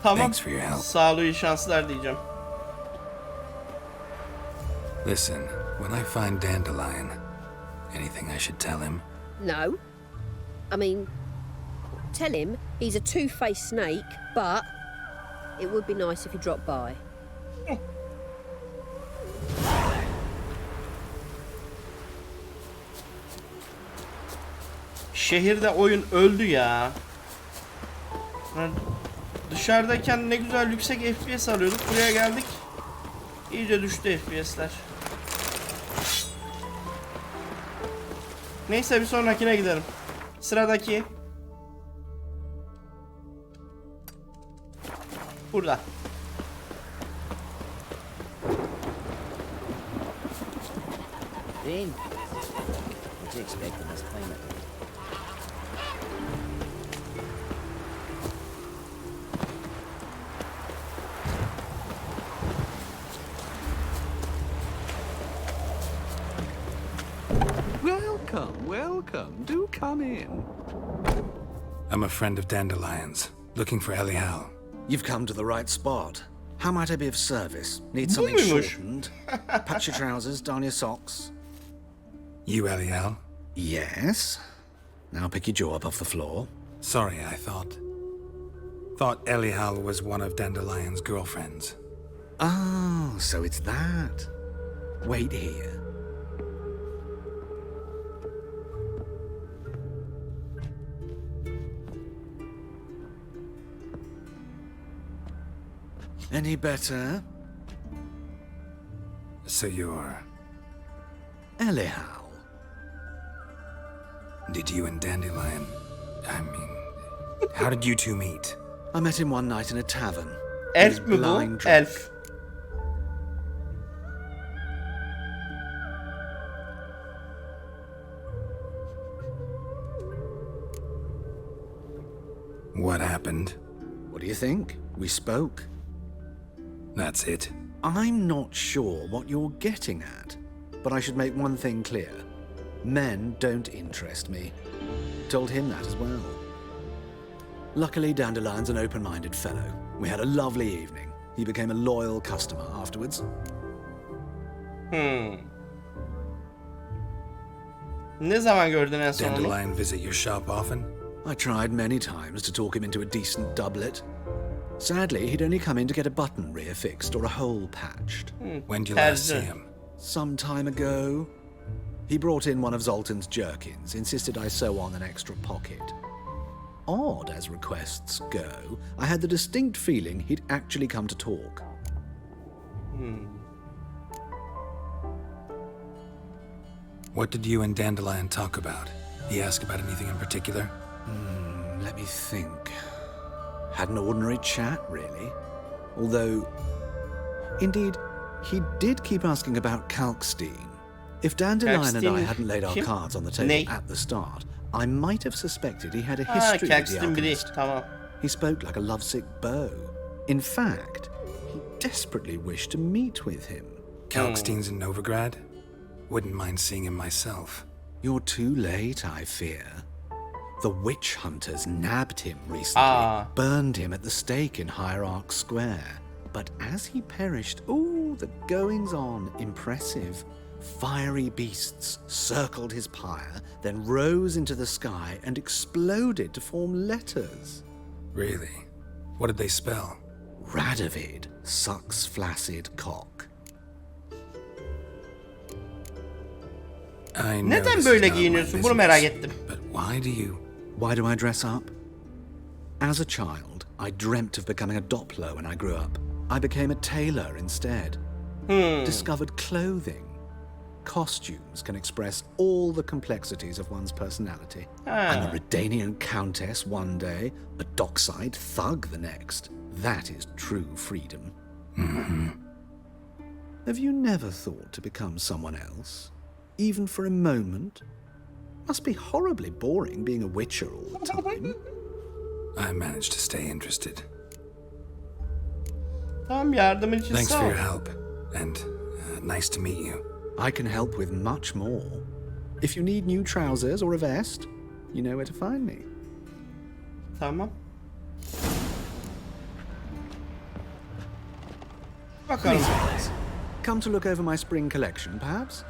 Tamam. Thanks for your help. Sağ ol, iyi şanslar diyeceğim. Listen, when I find Dandelion, anything I should tell him? No. I mean, tell him he's a two-faced snake, but it would be nice if he dropped by. Şehirde oyun öldü ya. Dışarıdayken ne güzel yüksek FPS alıyorduk. Buraya geldik. İyice düştü FPS'ler. Neyse bir sonrakine gidelim. Sıradaki. Burada. In. What do you expect in this climate? Welcome, welcome. Do come in. I'm a friend of Dandelion's, looking for Elial. You've come to the right spot. How might I be of service? Need something shortened? Patch your trousers, darn your socks. You Elial? Yes. Now pick your jaw up off the floor. Sorry, I thought Elial was one of Dandelion's girlfriends. Oh, so it's that. Wait here. Any better? So you're... Elial. Did you and Dandelion... how did you two meet? I met him one night in a tavern. Elf mi bu? Elf. What happened? What do you think? We spoke. That's it. I'm not sure what you're getting at, but I should make one thing clear. Men don't interest me. Told him that as well. Luckily, Dandelion's an open-minded fellow. We had a lovely evening. He became a loyal customer afterwards. Ne zaman gördün en son onu? Dandelion visit your shop often? I tried many times to talk him into a decent doublet. Sadly, he'd only come in to get a button rear fixed or a hole patched. When did you last see him? some time ago. He brought in one of Zoltan's jerkins, insisted I sew on an extra pocket. Odd as requests go, I had the distinct feeling he'd actually come to talk. What did you and Dandelion talk about? He asked about anything in particular? Let me think. Had an ordinary chat, really. Although, indeed, he did keep asking about Kalkstein. If Dandelion and I hadn't laid our cards on the table at the start, I might have suspected he had a history with the alchemist. Tamam. He spoke like a lovesick beau. In fact, he desperately wished to meet with him. Kalkstein's in Novigrad? Wouldn't mind seeing him myself. You're too late, I fear. The witch hunters nabbed him recently, burned him at the stake in Hierarch Square. But as he perished, the goings-on, impressive. Fiery beasts circled his pyre, then rose into the sky and exploded to form letters. Really? What did they spell? Radovid sucks flaccid cock. I know Neden böyle giyiniyorsun? Bunu merak ettim. But why do I dress up? As a child, I dreamt of becoming a Doppler when I grew up. I became a tailor instead. Discovered clothing. Costumes can express all the complexities of one's personality. I'm a Redanian countess one day, a dockside thug the next. That is true freedom. Have you never thought to become someone else? Even for a moment? Must be horribly boring being a witcher all the time. I managed to stay interested. Tamam, yardımın için Thanks sağ ol. for your help, and nice to meet you. I can help with much more. If you need new trousers or a vest, you know where to find me. Tamam. Bakalım. Please, come to look over my spring collection, perhaps?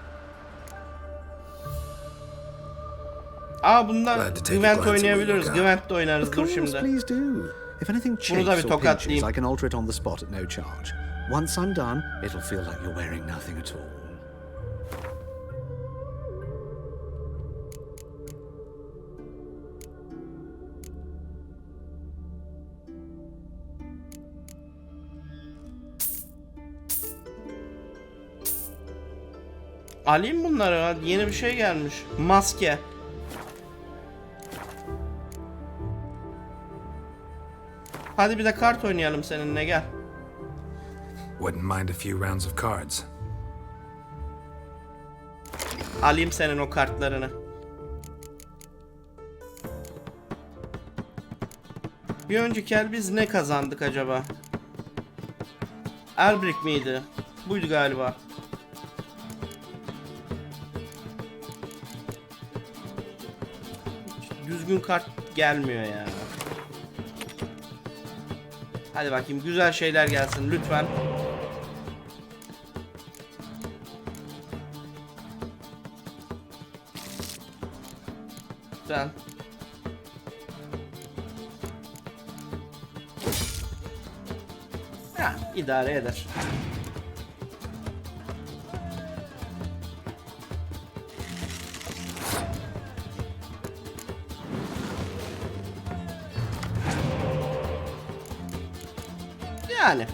Bundan Gwent oynayabiliriz. Gwent'te oynarız. Dur şimdi. Please do. If anything chafes or pinches, I can alter it on the spot at no charge. Once I'm done, it'll feel like you're wearing nothing at all. Alayım bunları. Hadi, yeni bir şey gelmiş. Maske. Hadi bir de kart oynayalım seninle, gel. Wouldn't mind a few rounds of cards. Alayım senin o kartlarını. Bir önceki el biz ne kazandık acaba? Elbrick miydi? Buydu galiba. Düzgün kart gelmiyor ya. Hadi bakayım, güzel şeyler gelsin lütfen. Güzel. Ya, idare eder. Yani.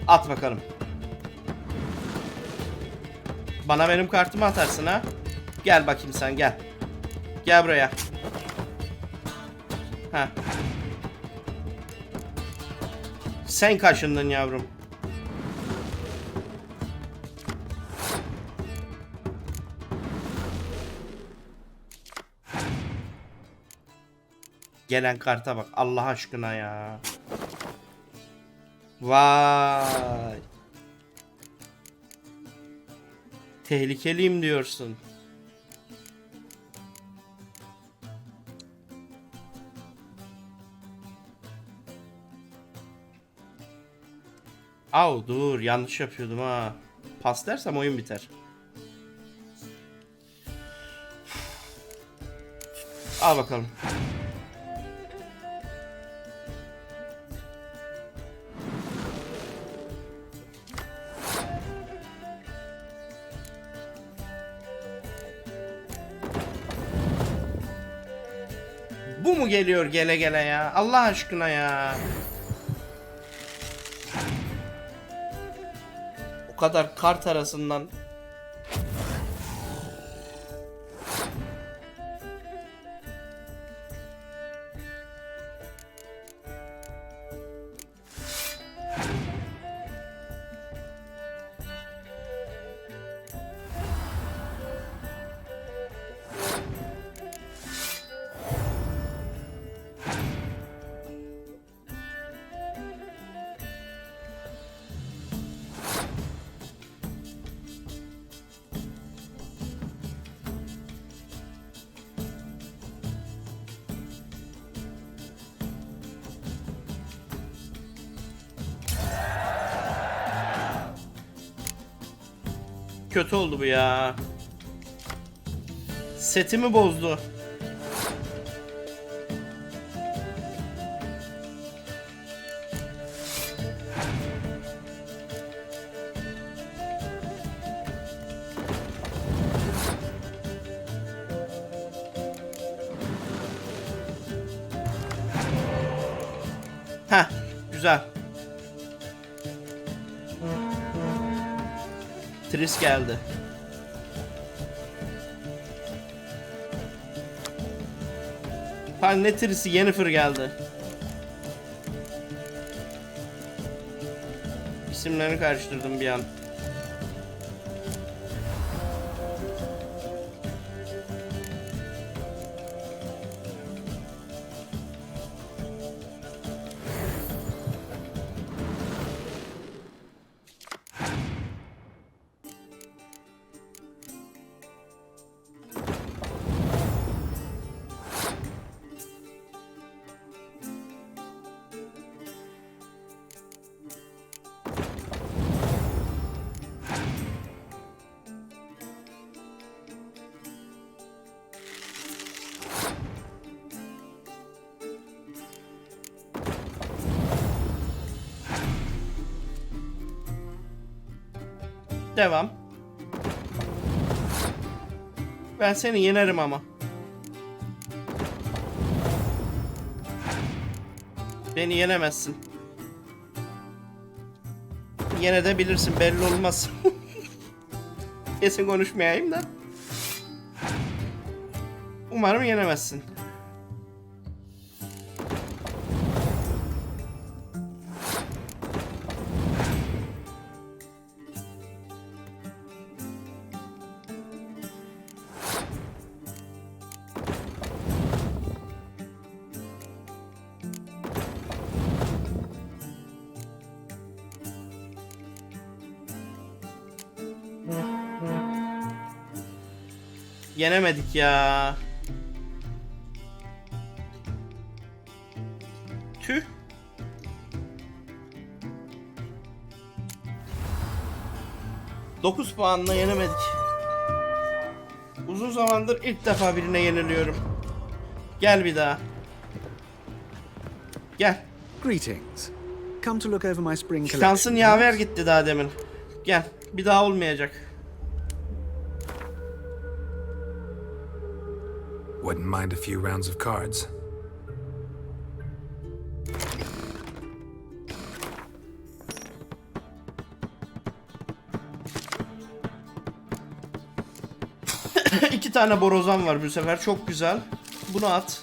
At bakalım. Bana benim kartımı atarsın ha. Gel bakayım sen, gel. Gel buraya. Ha. Sen kaşındın yavrum. Gelen karta bak Allah aşkına ya. Vay. Tehlikeliyim diyorsun. Au dur yanlış yapıyordum ha. Pas dersem oyun biter. Al bakalım. Bu mu geliyor gele gele ya? Allah aşkına ya. O kadar kart arasından. Kötü oldu bu ya. Setimi bozdu. Heh, güzel. Tris geldi. Pardon ne Tris'i? Yennefer geldi. İsimlerini karıştırdım bir an. Devam. Ben seni yenerim ama. Beni yenemezsin. Yine de bilirsin belli olmaz. Kesin konuşmayayım da. Umarım yenemezsin. Yenemedik ya. Tüh. Dokuz puanla yenemedik. Uzun zamandır ilk defa birine yeniliyorum. Gel bir daha. Gel. Greetings. Come to look over my spring collection. Şansın yaver gitti daha demin. Gel. Bir daha olmayacak. Wouldn't mind a few rounds of cards. İki tane borazan var bu sefer. Çok güzel. Bunu at.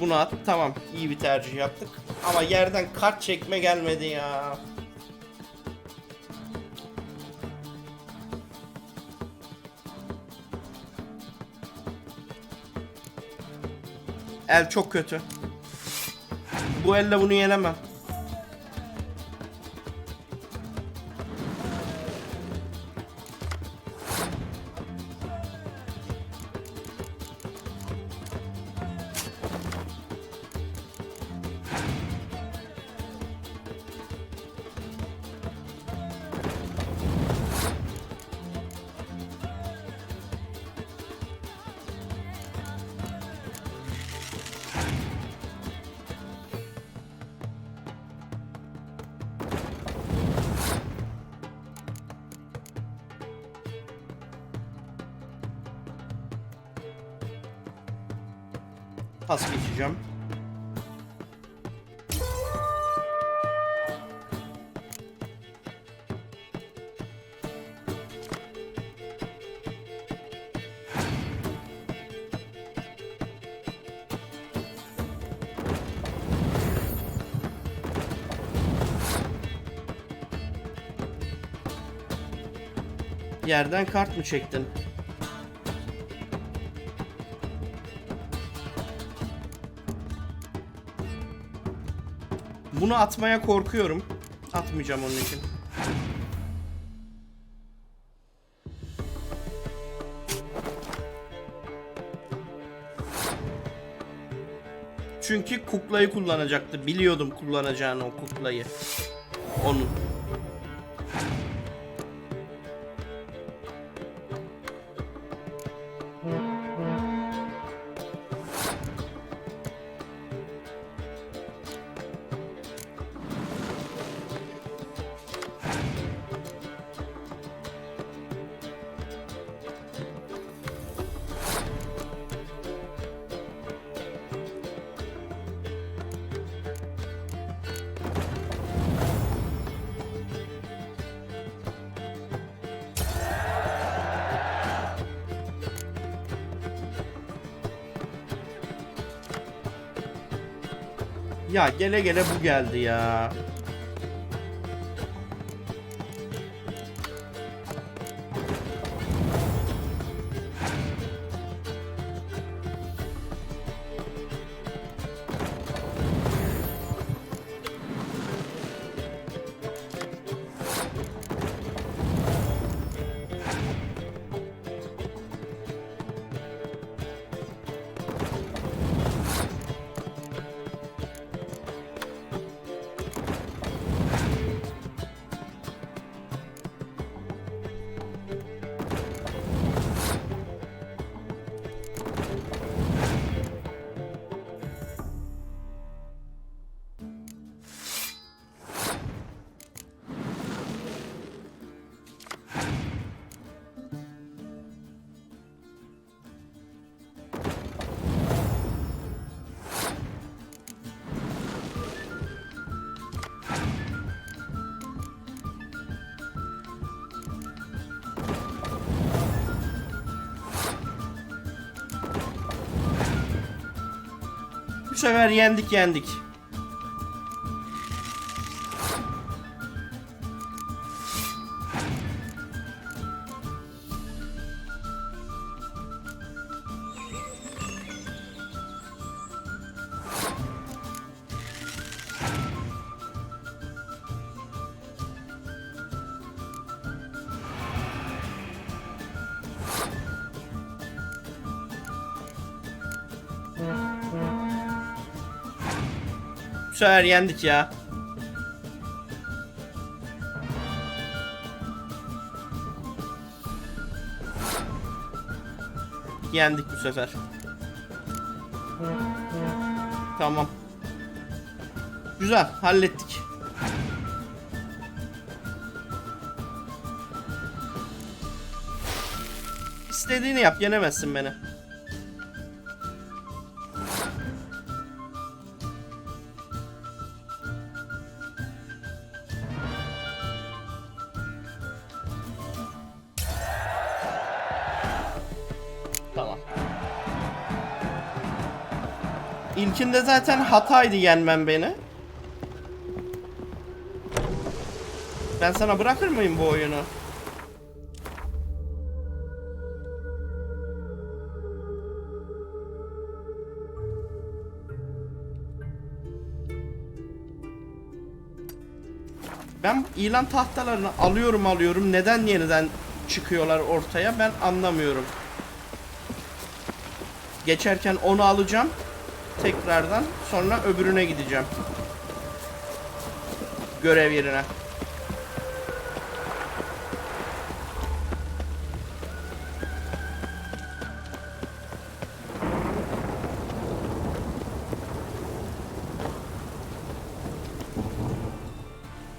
Bunu at. Tamam. İyi bir tercih yaptık. Ama yerden kart çekme gelmedi ya. El çok kötü. Bu elle bunu yenemem. Pas geçeceğim. Yerden kart mı çektin? Bunu atmaya korkuyorum. Atmayacağım onun için. Çünkü kuklayı kullanacaktı. Biliyordum kullanacağını o kuklayı. Onun. Ya gele gele bu geldi ya. Bu sefer yendik. Bu sefer yendik ya. Yendik bu sefer. Tamam. Güzel, hallettik. İstediğini yap, yenemezsin beni. Tamam. İlkinde zaten hataydı yenmem beni. Ben sana bırakır mıyım bu oyunu? Ben ilan tahtalarını alıyorum. Neden yeniden çıkıyorlar ortaya ben anlamıyorum. Geçerken onu alacağım. Tekrardan sonra öbürüne gideceğim. Görev yerine.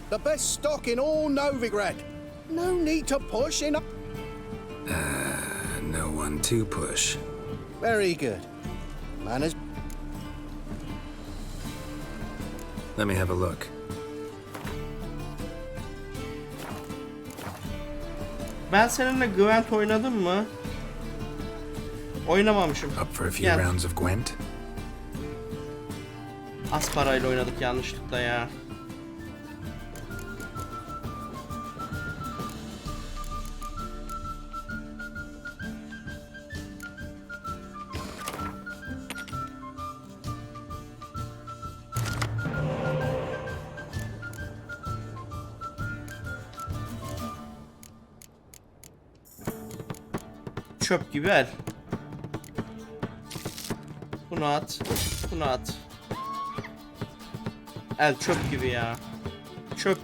The best stock in all Novigrad. No need to push in. No one to push. Very good. Manners. Let me have a look. Ben seninle Gwent oynadım mı? Oynamamışım. Up for a few rounds of Gwent? Az parayla oynadık yanlışlıkla ya. Çöp gibi el. Bunu at. Bunu at. El çöp gibi ya. Çöp.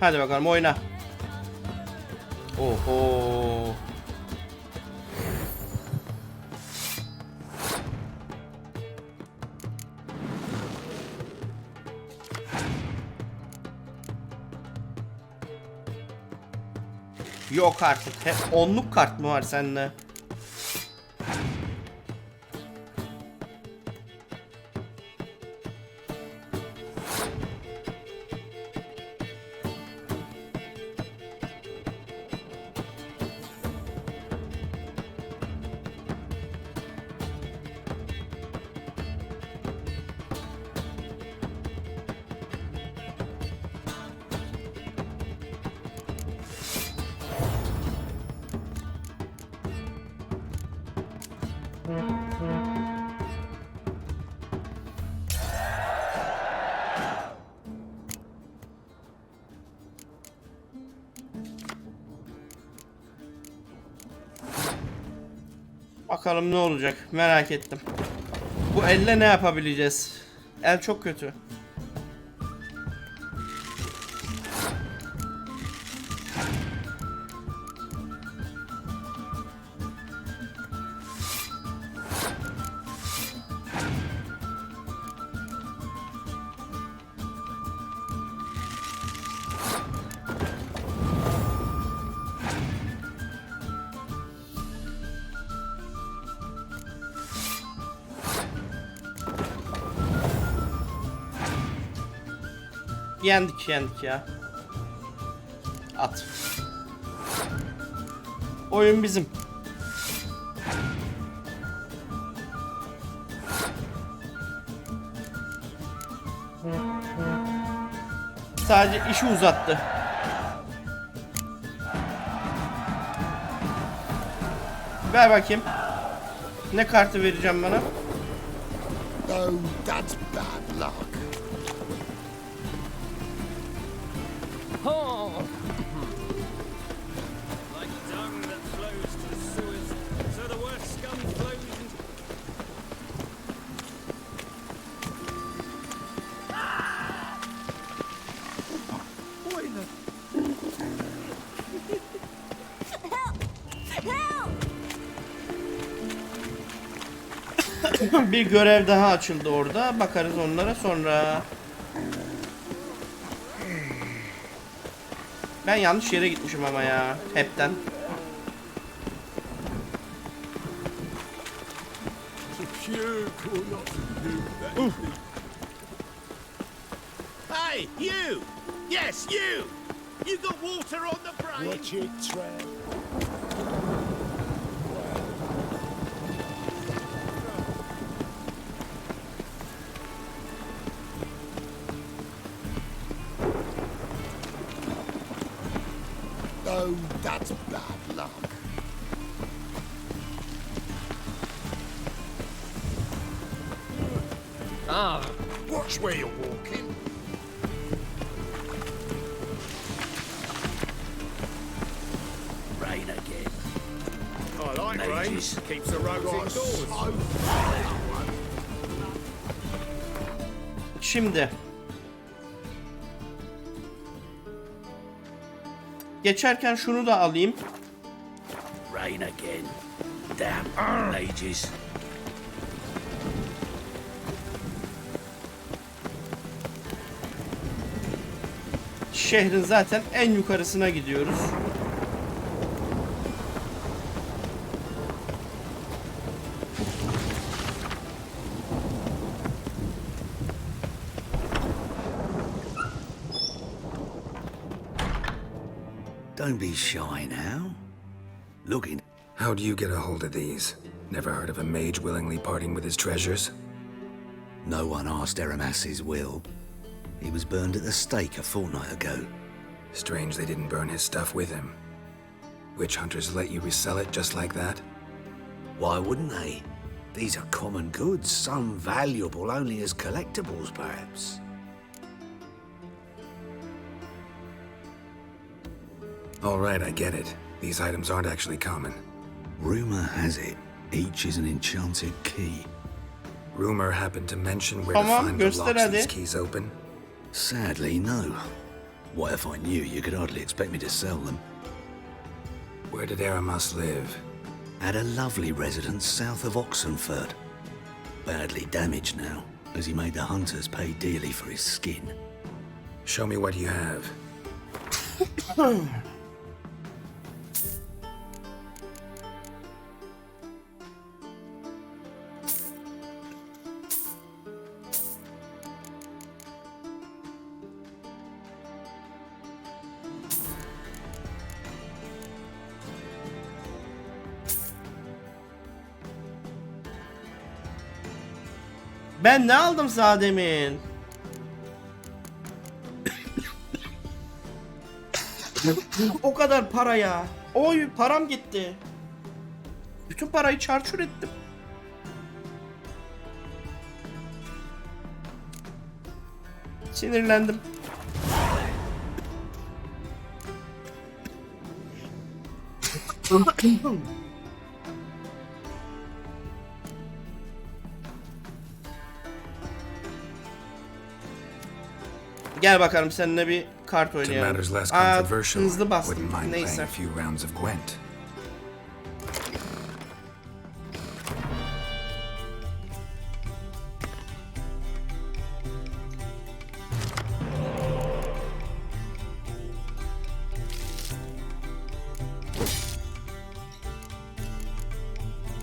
Hadi bakalım oyna. Oho. Yok artık. Hep 10'luk kart mı var sende? Bakalım ne olacak merak ettim. Bu elle ne yapabileceğiz? El çok kötü. Yendik ya. At. Oyun bizim. Sadece işi uzattı. Ver bakayım. Ne kartı vereceğim bana? Oh, that's bad luck. Like dung that flows to the sewers, so the worst scum flows into... Bir görev daha açıldı orada. Bakarız onlara sonra. Ben yanlış yere gitmişim ama ya. Hepten. Hey, you! Yes, you! You got water on the brain? Watch it, Trev. Oh, that's bad luck. Ah, watch where you're walking. Rain again. I like rain. Keeps the roads indoors. Şimdi. Geçerken şunu da alayım. Rain again. Damn ages. Şehrin zaten en yukarısına gidiyoruz. Don't be shy now. Looking. How do you get a hold of these? Never heard of a mage willingly parting with his treasures? No one asked Eramas's will. He was burned at the stake a fortnight ago. Strange they didn't burn his stuff with him. Witch hunters let you resell it just like that? Why wouldn't they? These are common goods, some valuable only as collectibles, perhaps. All right, I get it. These items aren't actually common. Rumor has it, each is an enchanted key. Rumor happened to mention where to find the locks these keys open? Sadly, no. What if I knew? You could hardly expect me to sell them. Where did Eramas live? At a lovely residence south of Oxenford. Badly damaged now, as he made the hunters pay dearly for his skin. Show me what you have. Ben ne aldım sana demin? O kadar para ya. Oy, param gitti. Bütün parayı çarçur ettim. Sinirlendim. Gel bakalım seninle bir kart oynayalım. Hızlı bastım. Neyse.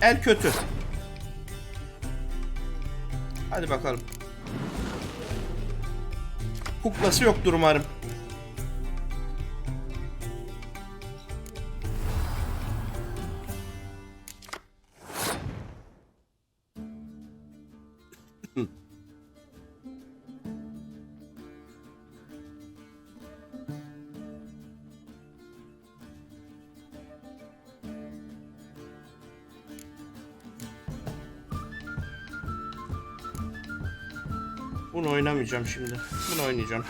El kötü. Hadi bakalım. Kuklası yoktur umarım. Bunu oynamayacağım şimdi. Bunu oynayacağım.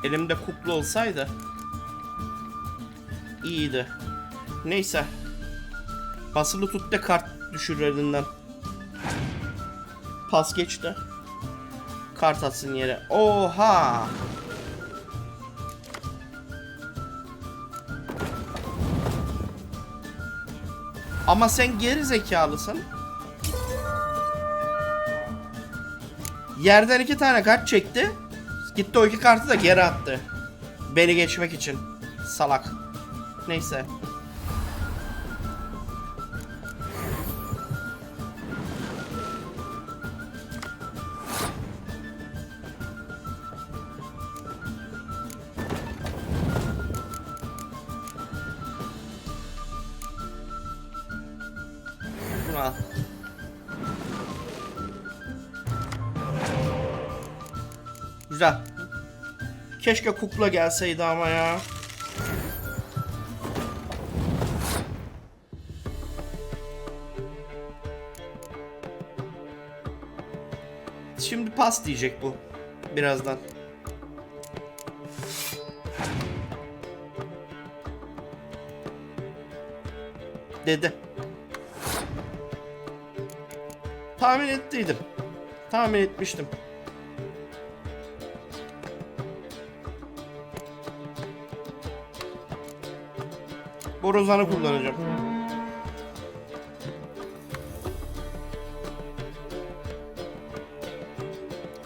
Elimde kukla olsaydı iyiydi. Neyse. Basılı tut da kart düşür elinden. Pas geç de. Kart atsın yere. Oha! Ama sen geri zekalısın. Yerden 2 tane kart çekti. Gitti o 2 kartı da geri attı. Beni geçmek için. Salak. Neyse. Bunu al. Güzel. Keşke kukla gelseydi ama ya. Şimdi pas diyecek bu. Birazdan. Dedi. Tahmin ettiydim. Tahmin etmiştim. Borazan'ı kullanacağım.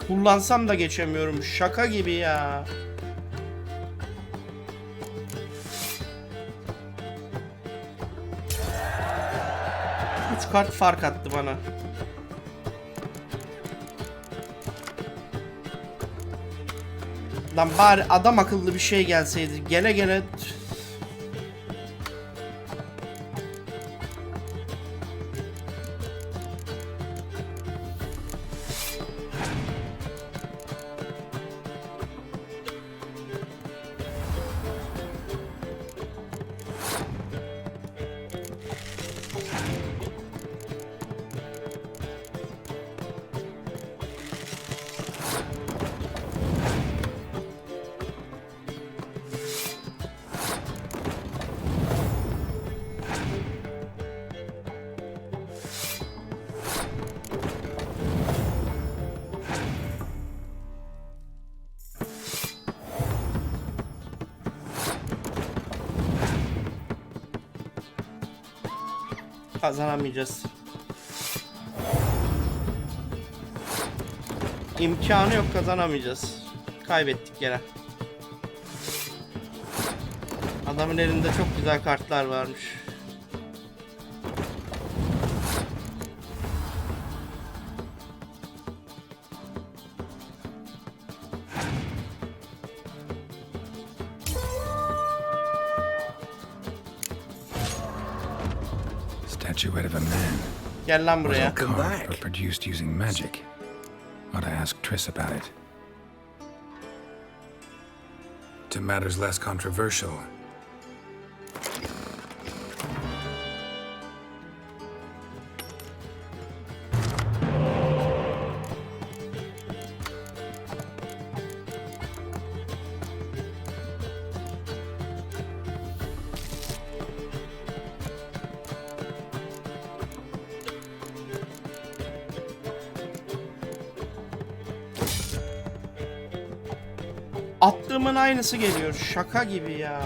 Kullansam da geçemiyorum. Şaka gibi ya. Üç kart fark attı bana. Lan bari adam akıllı bir şey gelseydi. Gele gele... Kazanamayacağız. İmkanı yok, kazanamayacağız. Kaybettik yine. Adamın elinde çok güzel kartlar varmış. Statuette of a man. Gel lan buraya. But produced using magic. Ought to ask Triss about it. To matters less controversial. Attığımın aynısı geliyor. Şaka gibi ya.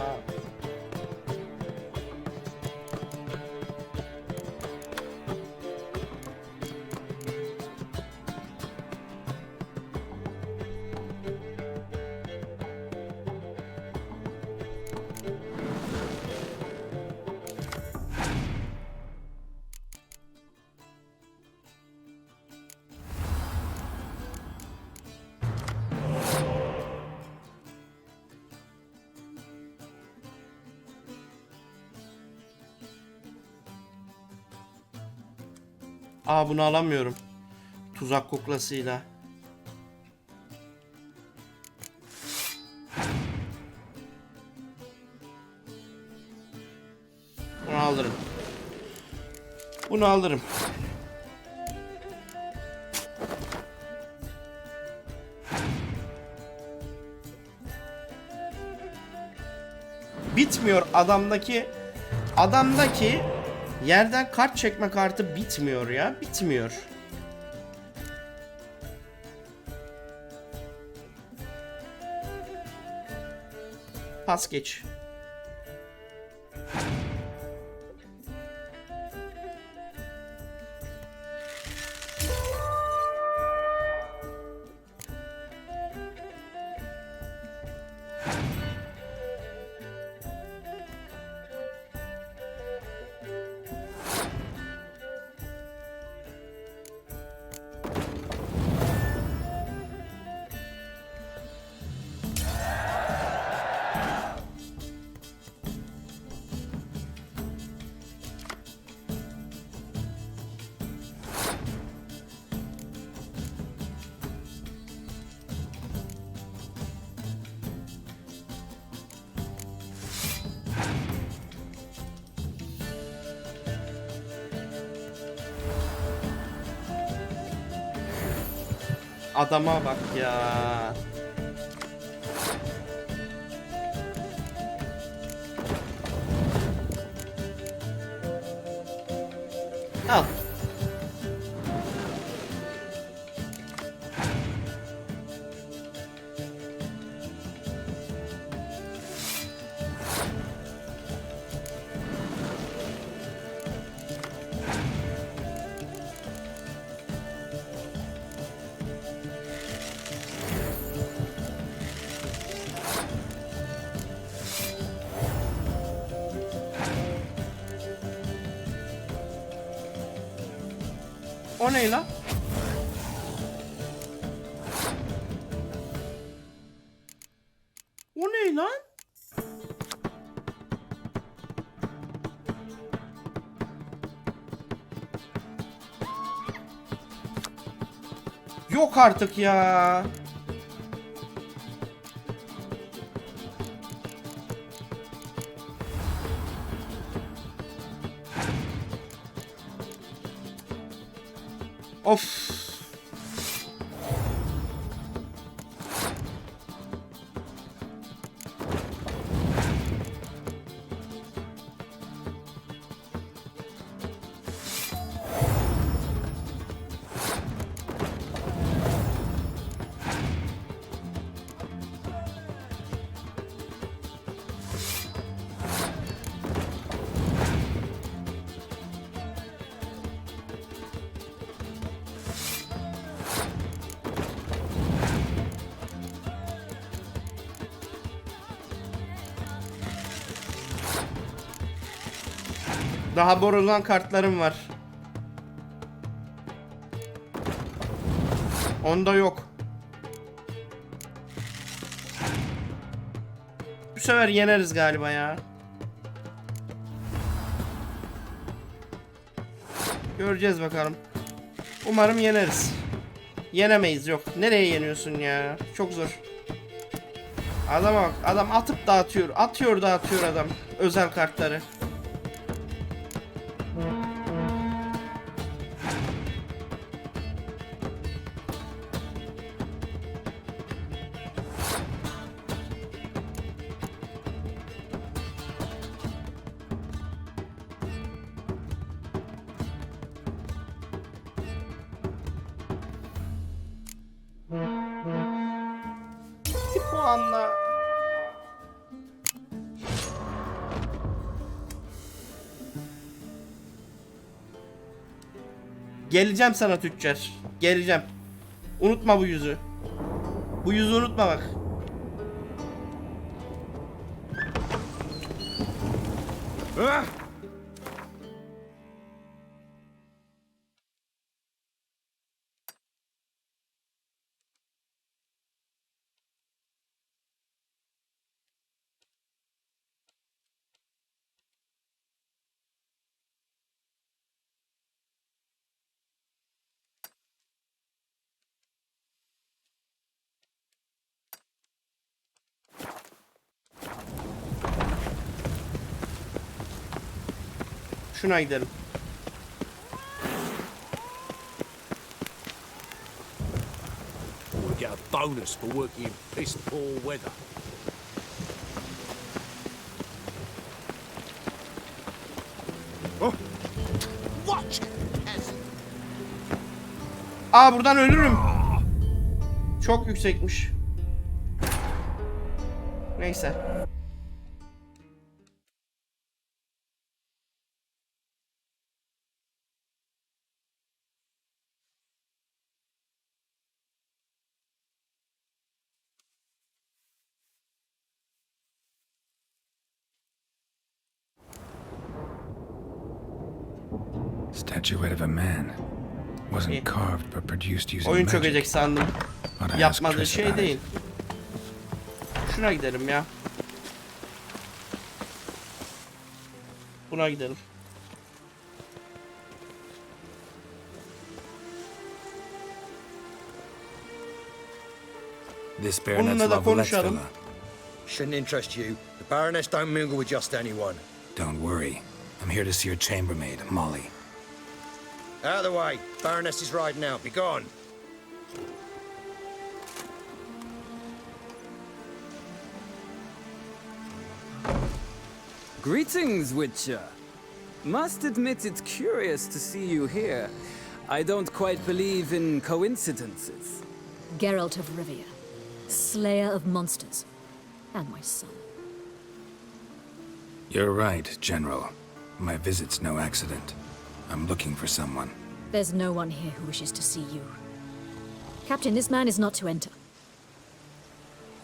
Aa, bunu alamıyorum. Tuzak kuklasıyla. Bunu alırım. Bunu alırım. Bitmiyor adamdaki yerden kart çekme kartı bitmiyor ya. Bitmiyor. Pas geç. Adama bak ya. Al. O ne lan? O ne lan? Yok artık ya. Of. Daha borulan kartlarım var. Onda yok. Bu sefer yeneriz galiba ya. Göreceğiz bakalım. Umarım yeneriz. Yenemeyiz, yok. Nereye yeniyorsun ya? Çok zor. Adama bak. Adam atıp dağıtıyor. Atıyor dağıtıyor adam. Özel kartları. Puanla. Geleceğim sana tüccar. Geleceğim. Unutma bu yüzü. Bu yüzü unutma bak. Ah! Şuna gidelim. We'll get a bonus for working in piss poor weather. Oh. Watch it, peasant. Aa, buradan ölürüm. Çok yüksekmiş. Neyse. Statuette of a man. Wasn't carved but produced using Oyun magic. çökecek sandım. Yapmadığı şey değil. Şuna gidelim ya. Buna gidelim. Onunla da konuşalım. Shouldn't interest you. The Baroness don't mingle with just anyone. Don't worry. I'm here to see your chambermaid, Molly. Out of the way. Baroness is riding out. Be gone. Greetings, Witcher. Must admit it's curious to see you here. I don't quite believe in coincidences. Geralt of Rivia, slayer of monsters, and my son. You're right, General. My visit's no accident. I'm looking for someone. There's no one here who wishes to see you. Captain, this man is not to enter.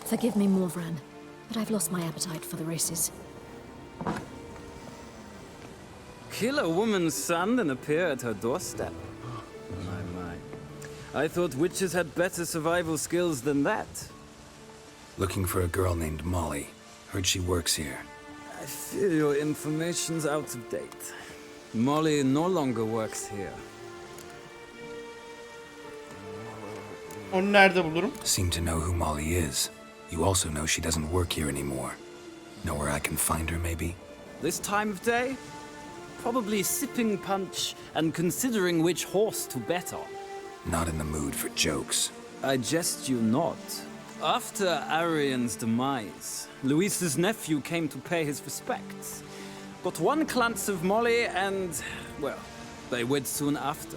Forgive me, Morvran, but I've lost my appetite for the races. Kill a woman's son and appear at her doorstep? My. I thought witches had better survival skills than that. Looking for a girl named Molly. Heard she works here. I fear your information's out of date. Molly no longer works here. Onu nerede bulurum? Seem to know who Molly is. You also know she doesn't work here anymore. Know where I can find her, maybe? This time of day? Probably sipping punch and considering which horse to bet on. Not in the mood for jokes. I jest you not. After Arian's demise, Louise's nephew came to pay his respects. Got one glance of Molly and, well, they wed soon after.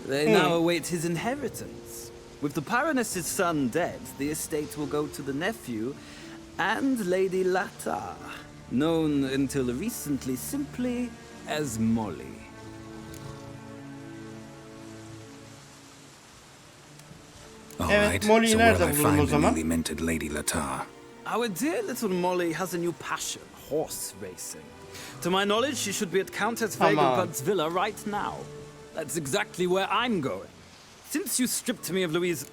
They now await his inheritance. With the Baroness's son dead, the estate will go to the nephew and Lady Lata, known until recently simply as Molly. All Evet, right, Molly'yi so where'll nerede I bulurum o find the zaman? newly minted Lady Lata? Our dear little Molly has a new passion, horse racing. To my knowledge, she should be at Countess Come on. Vegelbud's villa right now. That's exactly where I'm going. Since you stripped me of Louise...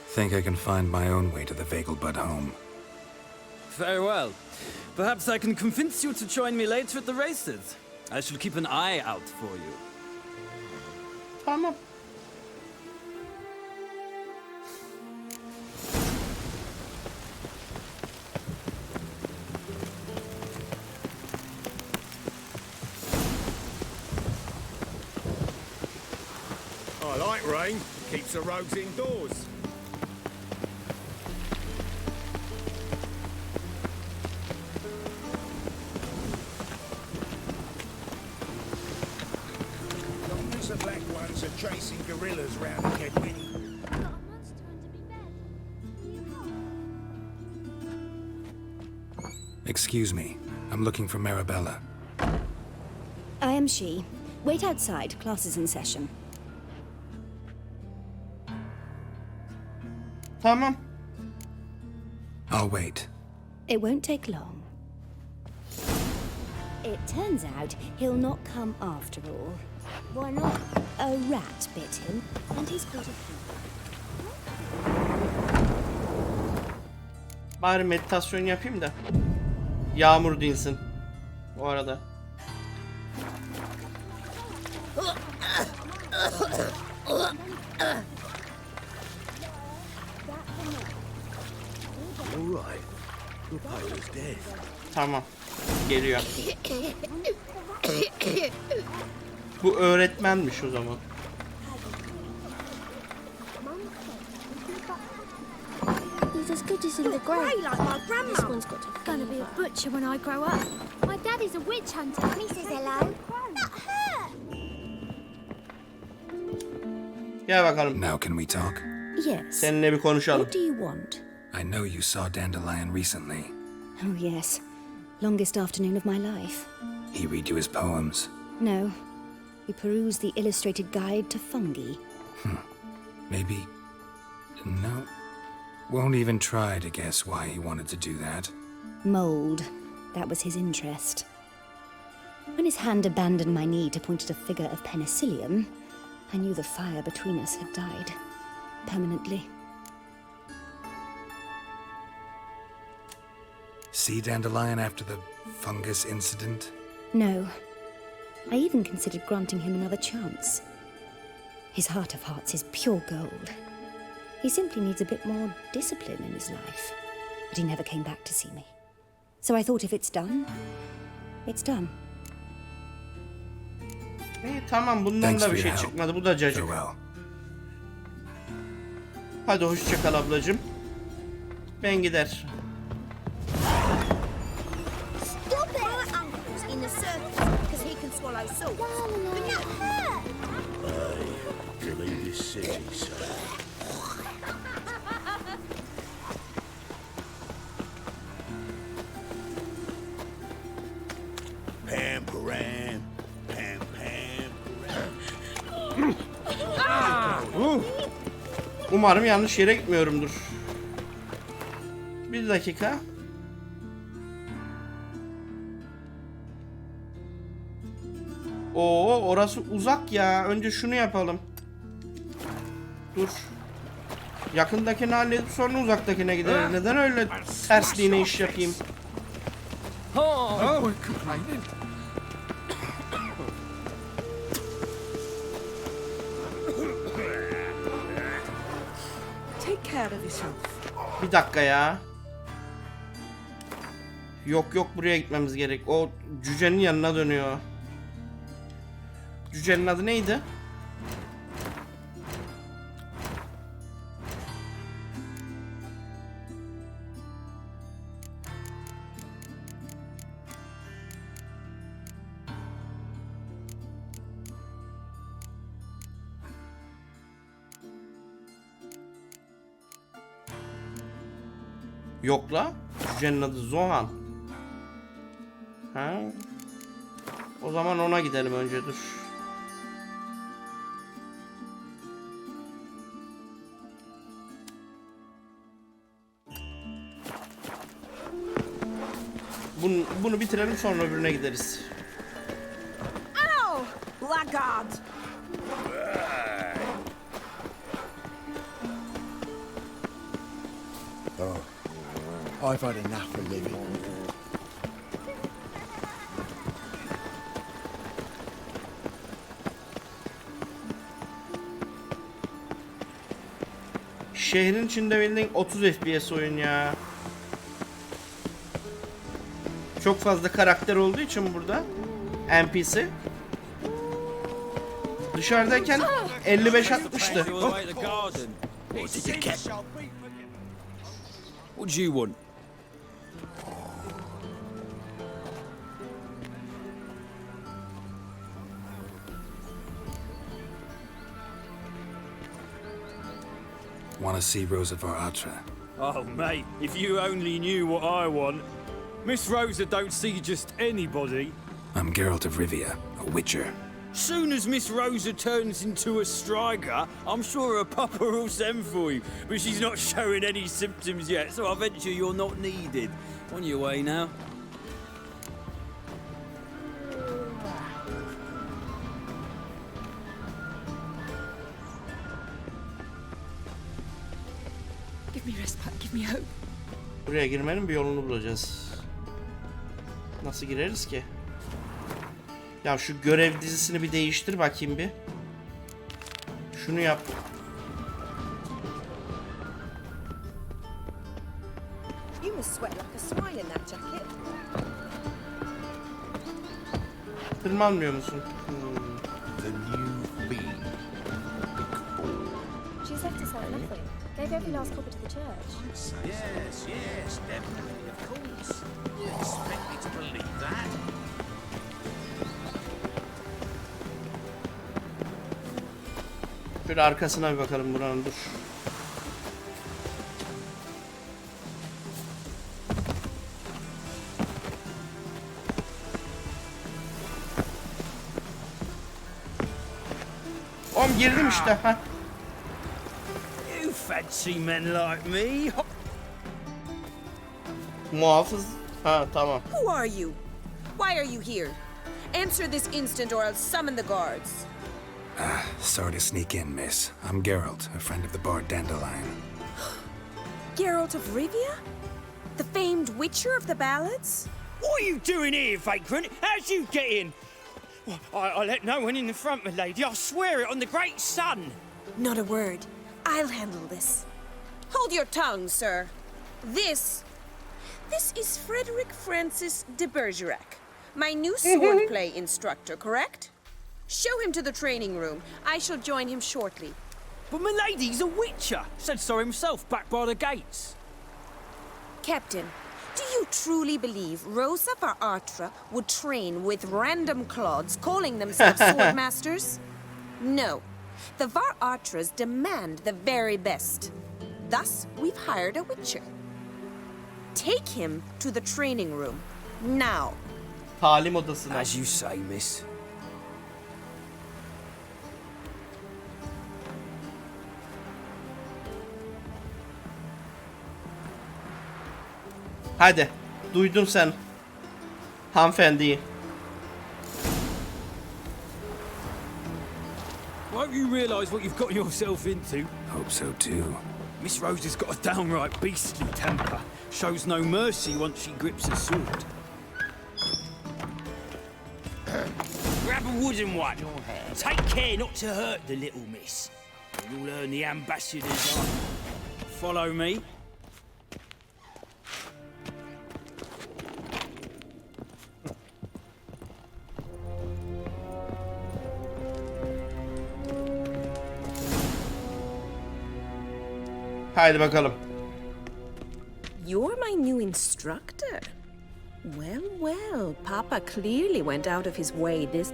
Think I can find my own way to the Vegelbud home. Very well. Perhaps I can convince you to join me later at the races. I shall keep an eye out for you. Tamam. I like rain. Keeps the roads indoors. Long as the black ones are chasing gorillas round Kedwin. Excuse me. I'm looking for Marabella. I am she. Wait outside. Class is in session. Tamam. I'll wait. It won't take long. It turns out he'll not come after all. Why not? A rat bit him, and he's got a Bari meditasyon yapayım da yağmur dinsin. Bu arada. All right. Your pilot's dead. Tamam. Geliyor. Bu öğretmenmiş o zaman. He's as good as in the grave. like my grandma. This one's got to Gonna be a butcher when I grow up. My daddy's a witch hunter and he says hello. Not her. Gel bakalım. Now can we talk? Yes. Seninle bir konuşalım. What do you want? I know you saw Dandelion recently. Oh, yes. Longest afternoon of my life. He read you his poems. No. We perused the illustrated guide to fungi. Maybe... No. Won't even try to guess why he wanted to do that. Mold. That was his interest. When his hand abandoned my knee to point at a figure of penicillium, I knew the fire between us had died. Permanently. See Dandelion after the fungus incident? No. I even considered granting him another chance. His heart of hearts is pure gold. He simply needs a bit more discipline in his life. But he never came back to see me. So I thought if it's done, it's done. İyi tamam, bundan da bir şey çıkmadı. Bu da cacık. Hadi hoşça kal ablacığım. Ben gider. Stop it! My uncle's in the circus because he can swallow salt. But not her! To leave this city, sir. Pam, param, pam, pam. Umarım yanlış yere gitmiyorumdur. Bir dakika. Oo, orası uzak ya. Önce şunu yapalım. Dur. Yakındakini halledip sonra uzaktakine gidelim. Neden öyle tersliğine iş yapayım? Bir dakika ya. Yok buraya gitmemiz gerek. O cücenin yanına dönüyor. Cücenin adı neydi? Yok la. Cücenin adı Zohan. Ha? O zaman ona gidelim önce, dur. Bunu bitirelim, sonra öbürüne gideriz. Ow! Blackguard! Oh, I've had enough of living. Şehrin içinde bildiğin 30 FPS oyun ya. Çok fazla karakter olduğu için burada NPC. Dışarıdayken 55-60'tı. What do you want? Want to see Rosa Varatra? Oh, mate, if you only knew what I want. Miss Rosa don't see just anybody. I'm Geralt of Rivia, a witcher. Soon as Miss Rosa turns into a striker, I'm sure her papa will send for you. But she's not showing any symptoms yet, so I venture you're not needed. On your way now. Give me respite, give me hope. Buraya girmenin bir yolunu bulacağız. Nasıl gireriz ki? Ya şu görev dizisini bir değiştir bakayım bir. Şunu yap. You must sweat like a swine in that jacket. Tırmanmıyor musun? The new being. She's left us out nothing. Gave every last copper to the church. Yes, definitely, of course. You expect me to believe that? Şöyle arkasına bir bakalım buranın, dur. Oğlum girdim işte. Ha. You fancy men like me? Muhafız. Ha tamam. Who are you? Why are you here? Answer this instant or I'll summon the guards. Sorry to sneak in, miss. I'm Geralt, a friend of the bard Dandelion. Geralt of Rivia? The famed witcher of the ballads? What are you doing here, vagrant? How'd you get in? Well, I let no one in the front, my lady. I swear it on the great sun. Not a word. I'll handle this. Hold your tongue, sir. This is Frederick Francis de Bergerac, my new swordplay instructor, correct? Show him to the training room. I shall join him shortly. But milady's a witcher. Said so himself back by the gates. Captain, do you truly believe Rosa Varatra would train with random clods calling themselves swordmasters? No. The Varatras demand the very best. Thus, we've hired a witcher. Take him to the training room. Now. Talim odasına. As you say, miss. Hadi. Duydun sen. Hanımefendiyi. Won't you realise what you've got yourself into? Hope so too. Miss Rose has got a downright beastly temper. Shows no mercy once she grips a sword. Grab a wooden one. And take care not to hurt the little miss. You'll earn the ambassador's eye. Follow me. Haydi bakalım. You're my new instructor. Well, well, Papa clearly went out of his way this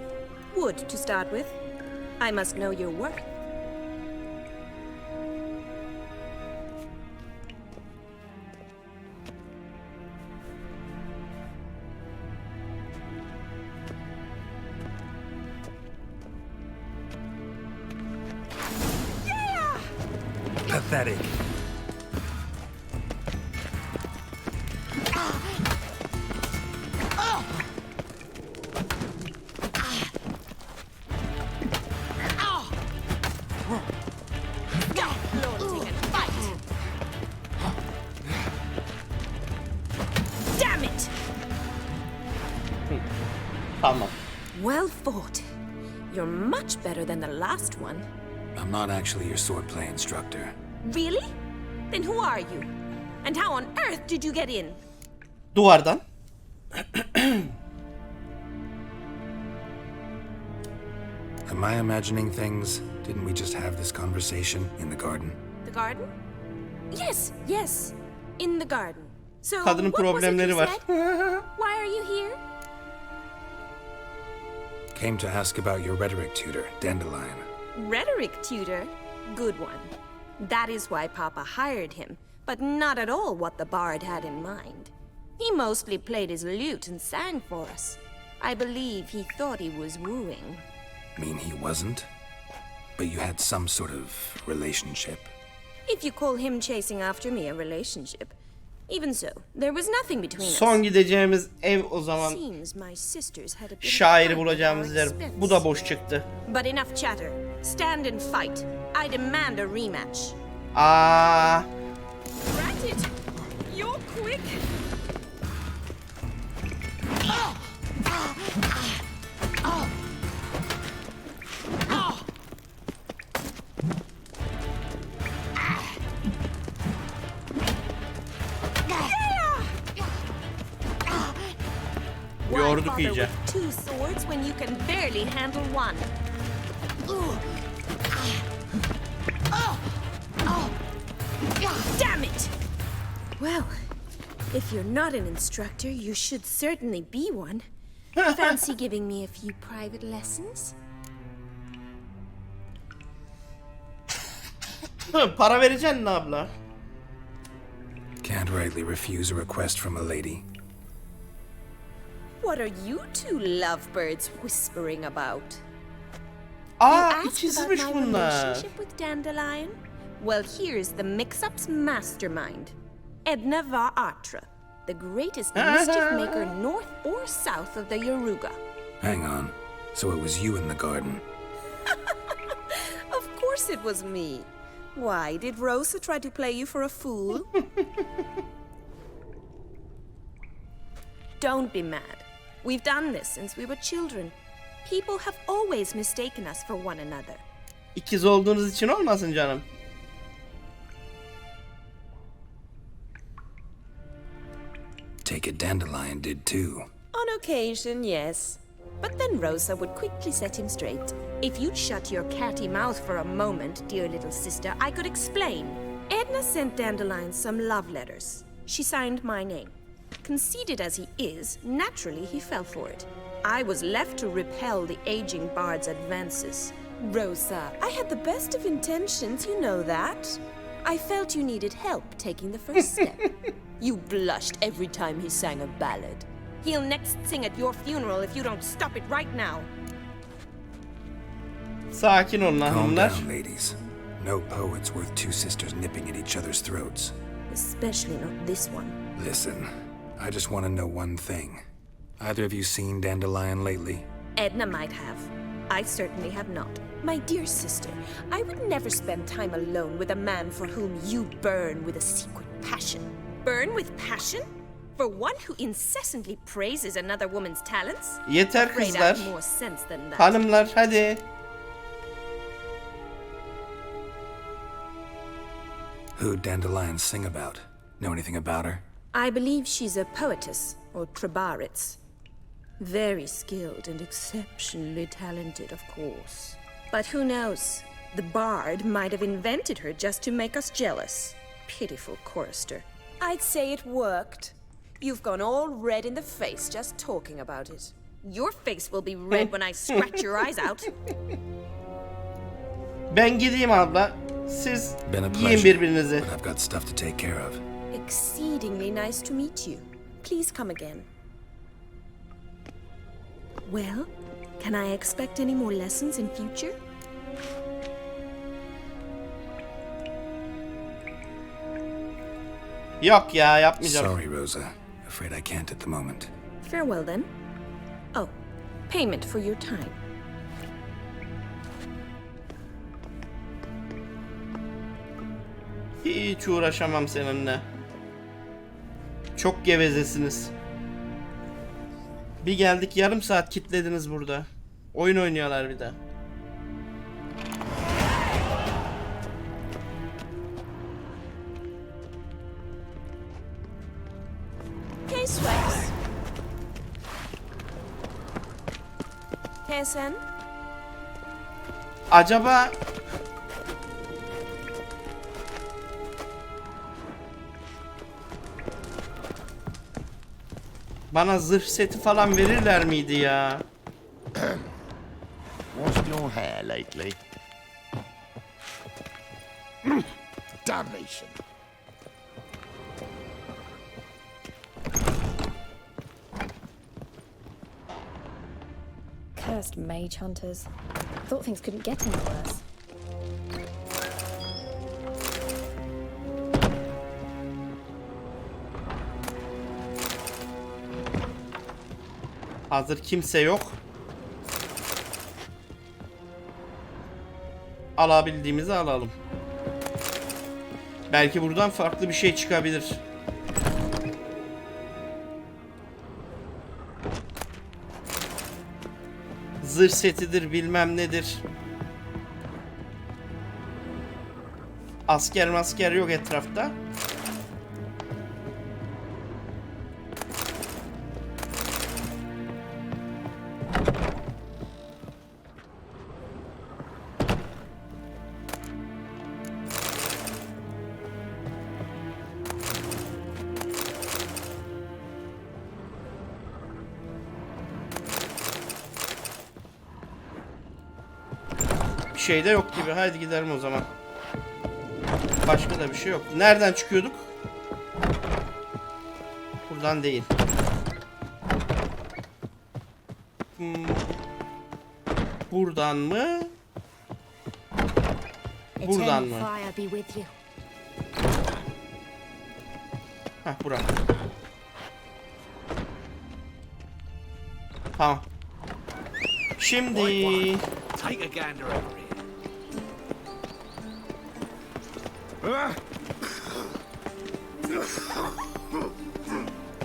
wood to start with. I must know your worth. Pathetic. Damn it! Tamam. Well fought. You're much better than the last one. I'm not actually your swordplay instructor. Really? Then who are you? And how on earth did you get in? Duvardan. Am I imagining things? Didn't we just have this conversation in the garden? The garden? Yes, yes. In the garden. So, Kadının what was it problemleri you var. said? Why are you here? Came to ask about your rhetoric tutor, Dandelion. Rhetoric tutor? Good one. That is why Papa hired him, but not at all what the bard had in mind. He mostly played his lute and sang for us. I believe he thought he was wooing. Mean he wasn't? But you had some sort of relationship? If you call him chasing after me a relationship. Even so, there was nothing between us. Son gideceğimiz ev o zaman Seems my sisters had a bit of şairi fun bulacağımız at yer. our expense. Bu da boş çıktı. But enough chatter. Stand and fight. I demand a rematch. Aa, Rat it! You're quick! yorduk Father iyice. with two swords when you can barely handle one. Damn it! Well, if you're not an instructor, you should certainly be one. Fancy giving me a few private lessons? Para vereceksin mi abla? Can't rightly refuse a request from a lady. What are you two lovebirds whispering about? Aa, You asked ikizmiş about my bunlar. relationship with Dandelion? Well, here's the mix-up's mastermind. Edna Varatra, the greatest mischief maker north or south of the Yaruga. Hang on. So it was you in the garden. Of course it was me. Why, did Rosa try to play you for a fool? Don't be mad. We've done this since we were children. People have always mistaken us for one another. İkiz olduğunuz için olmasın canım. Take it Dandelion did too. On occasion, yes. But then Rosa would quickly set him straight. If you'd shut your catty mouth for a moment, dear little sister, I could explain. Edna sent Dandelion some love letters. She signed my name. Conceited as he is, naturally he fell for it. I was left to repel the aging bard's advances. Rosa, I had the best of intentions, you know that. I felt you needed help taking the first step. You blushed every time he sang a ballad. He'll next sing at your funeral if you don't stop it right now. Sakin olun Calm hanımlar. down, ladies. No poet's worth two sisters nipping at each other's throats. Especially not this one. Listen, I just want to know one thing. Either of you seen Dandelion lately? Edna might have. I certainly have not. My dear sister, I would never spend time alone with a man for whom you burn with a secret passion. Burn with passion? For one who incessantly praises another woman's talents? Yeter Afraid I kızlar. have more sense than that. Hanımlar hadi. Who'd Dandelion sing about? Know anything about her? I believe she's a poetess, or trebaritz. Very skilled and exceptionally talented, of course. But who knows? The bard might have invented her just to make us jealous. Pitiful chorister. I'd say it worked. You've gone all red in the face just talking about it. Your face will be red when I scratch your eyes out. Ben gideyim abla. Siz Been a yiyin pleasure, birbirinizi. but I've got stuff to take care of. Exceedingly nice to meet you. Please come again. Well, can I expect any more lessons in future? Yok ya, yapmayacağım. Sorry, Rosa. Afraid I can't at the moment. Farewell then. Oh, payment for your time. Hiç uğraşamam seninle. Çok gevezesiniz. Bir geldik yarım saat kilitlediniz burada. Oyun oynuyorlar bir de. K-Swex. K-Sen. Acaba bana zırh seti falan verirler miydi ya? Washed your hair lately? Damnation. Cursed mage hunters. Thought things couldn't get any worse. Hazır kimse yok. Alabildiğimizi alalım. Belki buradan farklı bir şey çıkabilir. Zırh setidir, bilmem nedir. Asker yok etrafta. Bir şey de yok gibi. Haydi gidelim o zaman. Başka da bir şey yok. Nereden çıkıyorduk? Buradan değil. Buradan mı? Buradan mı? Hah, bura. Tamam. Şimdi Take a gander over here.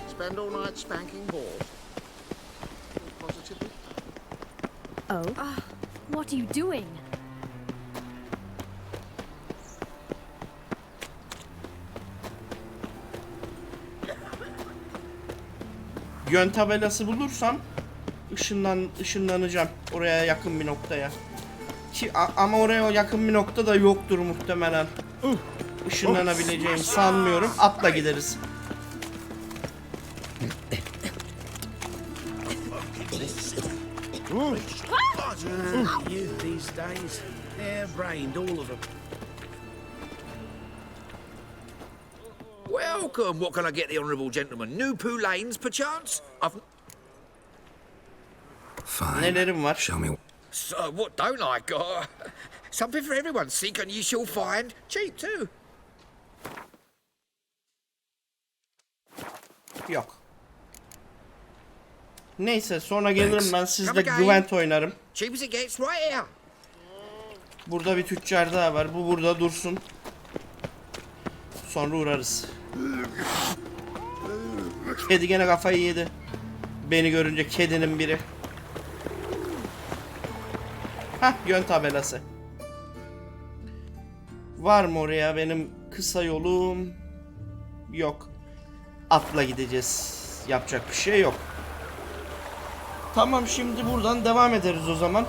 Spend all night spanking balls? Positively? Oh? What are you doing? yön tabelası bulursam ışınlanacağım oraya yakın bir noktaya. Ama oraya yakın bir nokta da yoktur muhtemelen. Işınlanabileceğimi sanmıyorum. Atla gideriz. Welcome. What can I get the honourable gentleman? New Poo Lanes, perchance? Fine. Nelerim var? Show me. So, what don't I got? Something for everyone. Seek and you shall find. Cheap too. Yok. Neyse sonra gelirim ben sizde Gwent oynarım. Cheap as it gets right here. Burada bir tüccar daha var. Bu burada dursun. Sonra uğrarız. Kedi gene kafayı yedi. Beni görünce kedinin biri. Hah, yön tabelası. Var mı oraya benim kısa yolum? Yok. Atla gideceğiz. Yapacak bir şey yok. Tamam, şimdi buradan devam ederiz o zaman.